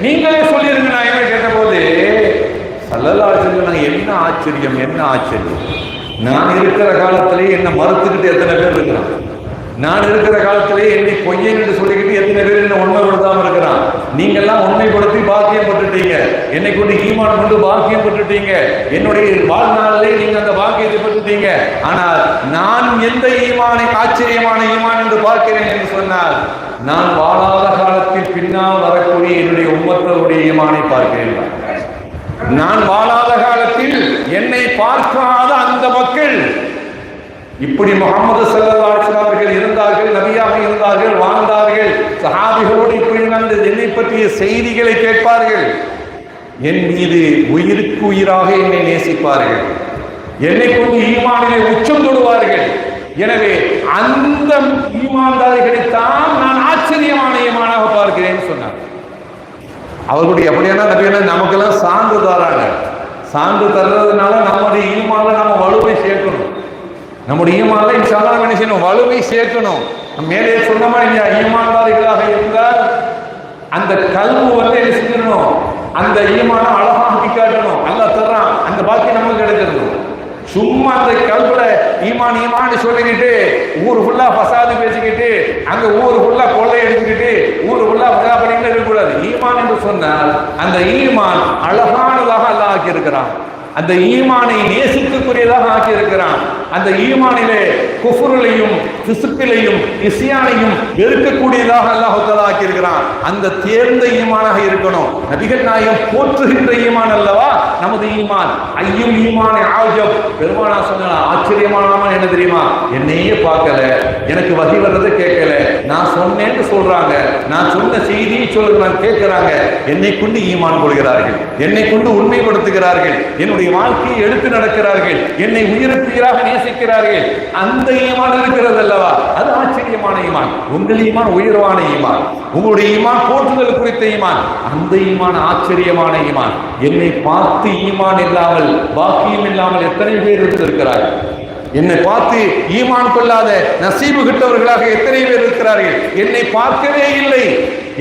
நீங்களே சொல்லிருங்க நாயகம் கேட்ட போது ஸல்லல்லாஹு அலைஹி வஸல்லம் என்ன ஆச்சரியம், என்ன ஆச்சரியம். நான் இருக்கிற காலத்திலே என்ன மறுத்துக்கிட்டு எத்தனை பேர் இருக்கிறான்? நான் இருக்கிற காலத்திலே என்னை பொய்யன் என்று சொல்லிக்கிட்டு எத்தனை பேர் என்ன உண்மைப்படுத்தாம இருக்கிறான்? நீங்க எல்லாம் உண்மைப்படுத்தி பாக்கியம் பட்டுட்டீங்க, என்னை கொண்டு ஈமான் கொண்டு பாக்கியம் பட்டுட்டீங்க, என்னுடைய வாழ்நாளிலே நீங்க அந்த பாக்கியத்தை பட்டுட்டீங்க. ஆனால் நான் எந்த ஈமானை ஆச்சரியமான ஈமான் என்று பார்க்கிறேன் என்று சொன்னால் நான் வாழாத காலத்தில் பின்னால் வரக்கூடிய என்னுடைய உம்மத்தருடைய ஈமானை பார்க்கிறேன். நான் வாழாத காலத்தில் என்னை பார்க்காத அந்த மக்கள், இப்படி முஹம்மது ஸல்லல்லாஹு அலைஹி வஸல்லம் அவர்கள் இருந்தார்கள், நபியாக இருந்தார்கள், வாழ்ந்தார்கள், சஹாபிகளோடு இப்படி நடந்த என்னை பற்றிய செய்திகளை கேட்பார்கள், என் மீது உயிருக்கு உயிராக என்னை நேசிப்பார்கள், என்னை கொண்டு ஈமானிலே உச்சம் தொடுவார்கள். எனவே அந்த ஈமான்தாரிகளைத்தான் நான் ஆச்சரியமான ஈமானாக பார்க்கிறேன் சொன்னார். அவர்களுடைய அப்படியான நபியான நமக்கெல்லாம் சான்று தராங்க. சான்று தர்றதுனால நம்முடைய ஈமான்ல நம்ம வலுவை சேர்க்கணும். நம்முடைய ஈமான்ல இன்ஷா அல்லாஹ் என்ன செய்யணும்? வலுவை சேர்க்கணும். மேலே சொன்ன மாதிரி ஈமான்தாரிகளாக இருந்தால் அந்த கல்வி வந்து என்ன செஞ்சிடணும்? அந்த ஈமான அழகாக காட்டணும். அல்லாஹ் தர்றான், அந்த பாக்கியம் நமக்கு கிடைச்சிடணும். சும்மா அந்த கல்வில ஈமான் ஈமான்னு சொல்லிக்கிட்டு ஊர் ஃபுல்லா ஃபசாது பேசிக்கிட்டு அங்க ஊர் ஃபுல்லா கொள்ளை எடுத்துக்கிட்டு ஊர் ஃபுல்லா ஃபசா பண்ணிட்டு இருக்கக்கூடாது. ஈமான் என்று சொன்னால் அந்த ஈமான் அழகானதாக அல்லாஹ் ஆக்கி இருக்கிறான். அந்த ஈமானை நேசிக்கக்கூடியதாக ஆக்கி இருக்கிறான். அந்த ஈமானிலே குஃப்ரிலையும் ஃபிஸ்கிலையும் இஸ்யானையும் வெறுக்கக்கூடியதாக அல்லாஹ் தஆலா ஆக்கி இருக்கிறான். அந்த தேர்ந்த ஈமானாக இருக்கணும். நபிகள் நாயகம் போற்றுகின்ற ஈமான் அல்லவா நமது ஈமான். ஐயும் ஈமான் ஆஜப், பெருமானா சொன்ன ஆச்சரியமான என்ன தெரியுமா? என்னையே பார்க்கல, எனக்கு வகி வர்றதை கேட்கல, நான் சொன்னேன்னு சொல்றாங்க, நான் சொன்ன செய்தியை சொல்றாங்க, கேட்கிறாங்க, என்னை கொண்டு ஈமான் கொள்கிறார்கள், என்னை கொண்டு உண்மைப்படுத்துகிறார்கள், என்னுடைய வாழ்க்கையை எடுத்து நடக்கிறார்கள், என்னை உயிருக்கு நேசிக்கிறார்கள். அந்த ஈமான் இருக்கிறது அல்லவா, அது ஆச்சரியமான ஈமான். உங்கள் ஈமான் உயர்வான ஈமான், உங்களுடைய ஈமான் போற்றுதல் குறித்த ஈமான், அந்த ஈமான் ஆச்சரியமான ஈமான். என்னை பார்த்து ஈமான் இல்லாமல் பாக்கியம் இல்லாமல் எத்தனை பேர் இருக்கிறார்கள்? என்னை பார்த்து ஈமான் கொள்ளாத நசீபு கிட்டவர்களாக எத்தனை பேர் இருக்கிறார்கள்? என்னை பார்க்கவே இல்லை,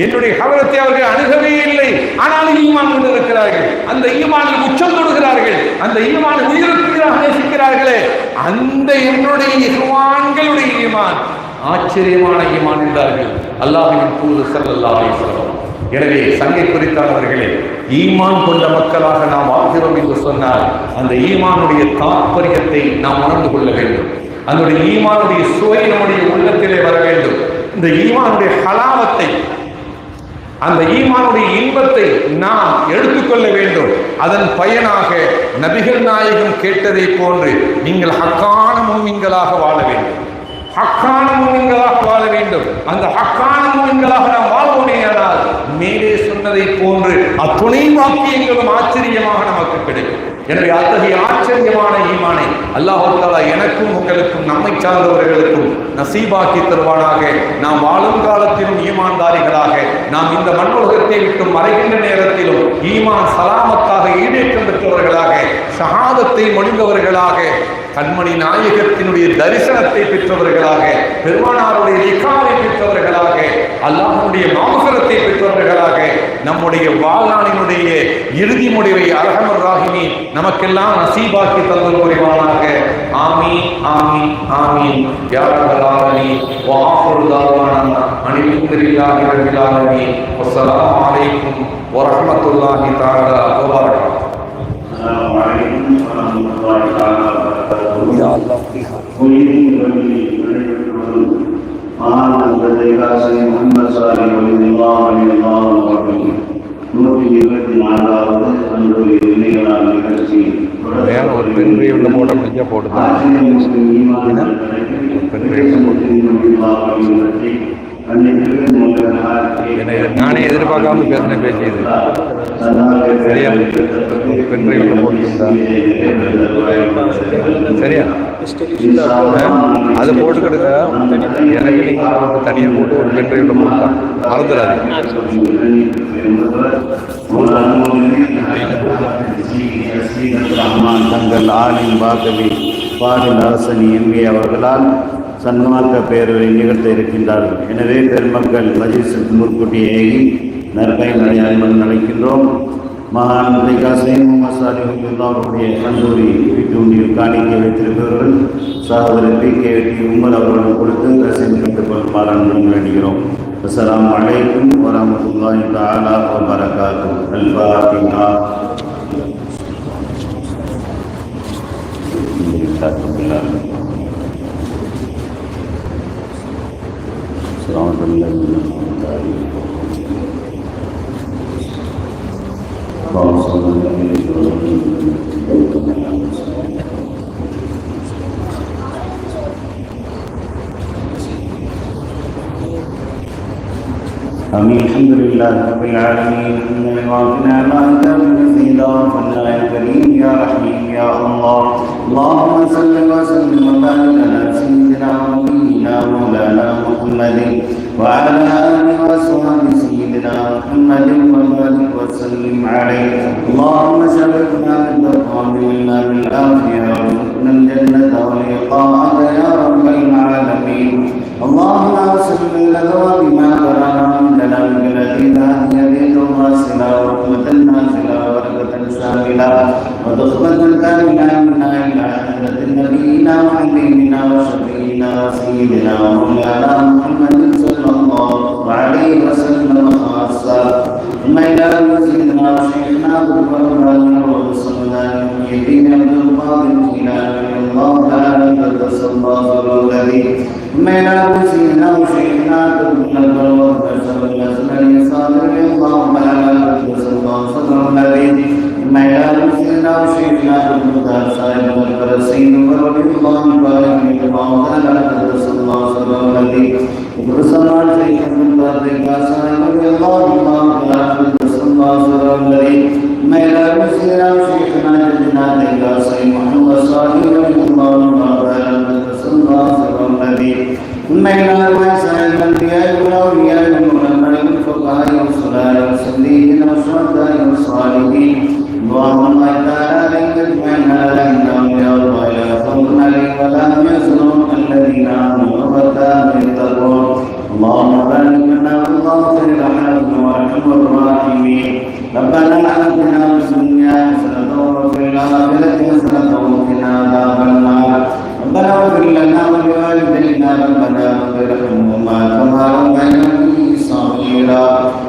என்னுடைய ஹலரத்தை அவர்கள் அணுகவே இல்லை, ஆனாலும் ஈமான் கொண்டு இருக்கிறார்கள். அந்த ஈமானில் உச்சம் தொடுகிறார்கள், அந்த ஈமான் உயிருக்கு நேசிக்கிறார்களே, அந்த என்னுடைய இஹ்வான்களுடைய ஈமான் ஆச்சரியமான ஈமான் என்றார்கள் அல்லாஹ்வின் தூதர் ஸல்லல்லாஹு அலைஹி வஸல்லம். எனவே சங்கை குறித்தானவர்களே, ஈமான் கொண்ட மக்களாக நாம் வாழ்கிறோம் என்று சொன்னால் அந்த ஈமானுடைய தாற்பயத்தை நாம் உணர்ந்து கொள்ள வேண்டும். அதனுடைய ஈமானுடைய சுவை நம்முடைய உள்ளத்திலே வர வேண்டும். இந்த ஈமானுடைய ஹலாவத்தை, அந்த ஈமானுடைய இன்பத்தை நாம் எடுத்துக்கொள்ள வேண்டும். அதன் பயனாக நபிகள் நாயகம் கேட்டதை போன்று நீங்கள் ஹக்கான மூமின்களாக வாழ வேண்டும். ஹக்கான மூமின்களாக வாழ வேண்டும். அந்த ஹக்கான மூமின்களாக நாம் வாழ்வோமேயானால் மேலே சொன்னதை போன்று அத்துணை வாக்கியங்களும் ஆச்சரியமாக நமக்கு கிடைக்கும். எனவே அத்தகைய ஆச்சரியமான ஈமானை அல்லாஹ் தஆலா எனக்கும் உங்களுக்கும் நம்மை சார்ந்தவர்களுக்கும் நசீபாக்கி தருவானாக. நாம் வாழும் காலத்திலும் ஈமான்தாரிகளாக, நாம் இந்த மண்ணுலகத்தை விட்டு மறைகின்ற நேரத்திலும் ஈமான் சலாமத்தாக ஈடேற்றம் பெற்றவர்களாக, ஷஹாதத்தை மொழிந்தவர்களாக, கண்மணி நாயகத்தினுடைய தரிசனத்தை பெற்றவர்களாக, பெருமானாருடைய லிகாவை பெற்றவர்களாக, அல்லாஹ்வுடைய மஃபிரத்தை பெற்றவர்களாக, நம்முடைய வாழ்நாளினுடைய இறுதி முடிவை அர்ஹமர் ராஹிமீன் நமக்கெல்லாம் நசீபாக்கி தந்தல் புரிவானாக. ஆமீன் ஆமீன் ஆமீன் யா ரப்பல் ஆலமீன். வ ஆஃபிரு தஅவானா அல்ஹம்துலில்லாஹி ரப்பில் ஆலமீன். வஸ்ஸலாமு அலைக்கும் வ ரஹ்மத்துல்லாஹி தஆலா வ பரகாத்துஹு.
அஸ்ஸலாமு அலைக்கும் வ ரஹ்மத்துல்லாஹி தஆலா வ பரகாத்துஹு. யா அல்லாஹ் முஹம்மது ஸல்லல்லாஹு அலைஹி வஸல்லம் 124வது அன்றைய நிலைகளான நிகழ்ச்சி
வேற ஒரு பெண் உள்ள போட முடிஞ்சா போடுது. நானே எதிர்பார்க்காம பேசின பேசியது சரியா? பெண் உள்ள போட்டுருந்தா சரியா? அது போட்டுக்கிடுங்க. எனக்கு நீங்க தனியாக போட்டு ஒரு பெண் உள்ள போட்டா மறந்துடாது.
தங்கள் ஆலிம் பாகவி பாரின் அரசன் எம்பி அவர்களால் சன்மார்க்க பேரவை நிகழ்த்த இருக்கின்றார்கள். எனவே பெருமக்கள் மஜ்லிஸ் முன்கூட்டியே நற்பயன் அழைக்கின்றோம். மகான் அவருடைய கல்லூரி வீட்டு காணிக்கை வைத்திருப்பவர்கள் சகோதரர் PKT உமர் அவர்களும் கொடுத்து ரசீது பெற்றுக் கொள்ளுமாறு வேண்டுகிறோம். அஸ்ஸலாமு அலைக்கும் வரஹ்மத்துல்லாஹி தஆலா வ பரகாத்துஹு. அல்-ஃபாத்திஹா. الحمد لله رب العالمين. وعافنا ما انت بمزيدا فلا يا كريم يا رحيم يا الله. اللهم صل وسلم وبارك على سيدنا ونبينا مولانا محمد وعلى اله وصحبه سيدنا محمد وبارك وسلم عليه. اللهم شرفنا بالتقوى بالعافيه وارزقنا الجنه ولقاءك يا رب العالمين. اللهم اغفر لنا بما قرانا من كلامك الذي لا يزيد واصلا ورحمة نازلة وبركة شاملة وتخبة كاملة منا إلى حضرة نبينا وحبيبنا وشفينا وسيدنا ومولانا محمد صلى الله عليه وسلم خاصة. ثم إلى سيدنا وشيخنا بالقرآن والسنة يدين عبد القادر الجيلاني الله تعالى قدس الله الذي ثم إلى سيدنا وشيخنا بالقرآن والسنة صادر الله تعالى قدس الله الذي ثم إلى سيدنا وشيخنا بالقرآن صاحب الكرسي ورضي الله بارك الله تعالى قدس الله الذي وبرسمان شيخ البارك صاحب الله تعالى قدس الله الذي ثم إلى سيدنا وشيخنا جدنا صاحب محمد صالح الله تعالى قدس الله الذي ثم إلى سائر الأنبياء والأولياء والعلماء والفقهاء والصلاة والصديقين والشهداء والصالحين اللهم الله تعالى عليك اجمعنا انهم يا الله لا خوف عليهم ولا هم يحزنون الذين امنوا وكانوا يتقون. اللهم بارك لنا واغفر رحمنا وارحم الراحمين. ربنا آتنا في الدنيا حسنة وفي الآخرة حسنة وقنا عذاب النار. ربنا اغفر لنا ولوالدينا ربنا اغفر لهما كما ربياني صغيرا.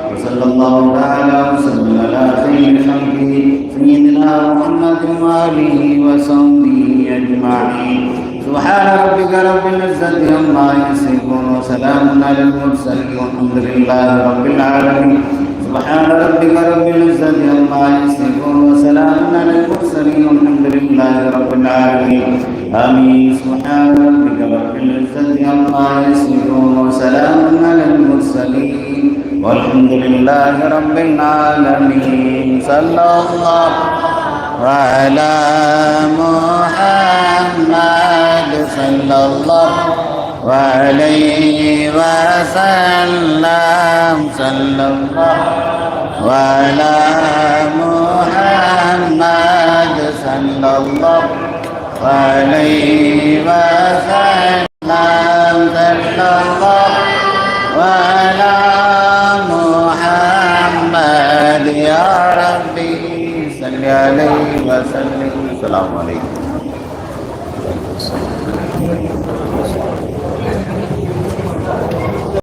وصلى الله تعالى وسلم على خير خلقه سيدنا محمد وآله وصحبه أجمعين. سبحان ربك رب العزة عما يصفون وسلام على المرسلين والحمد لله رب العالمين. سبحان ربك رب العزة عما يصفون وسلام على المرسلين والحمد لله رب العالمين آمين سبحان ربك رب العزة عما يصفون وسلام على المرسلين والحمد لله رب العالمين صلى الله على محمد صلى الله عليه وسلم صلى الله على محمد صلى الله عليه وسلم صلى الله على محمد يا ربي صل عليه وسلم السلام عليكم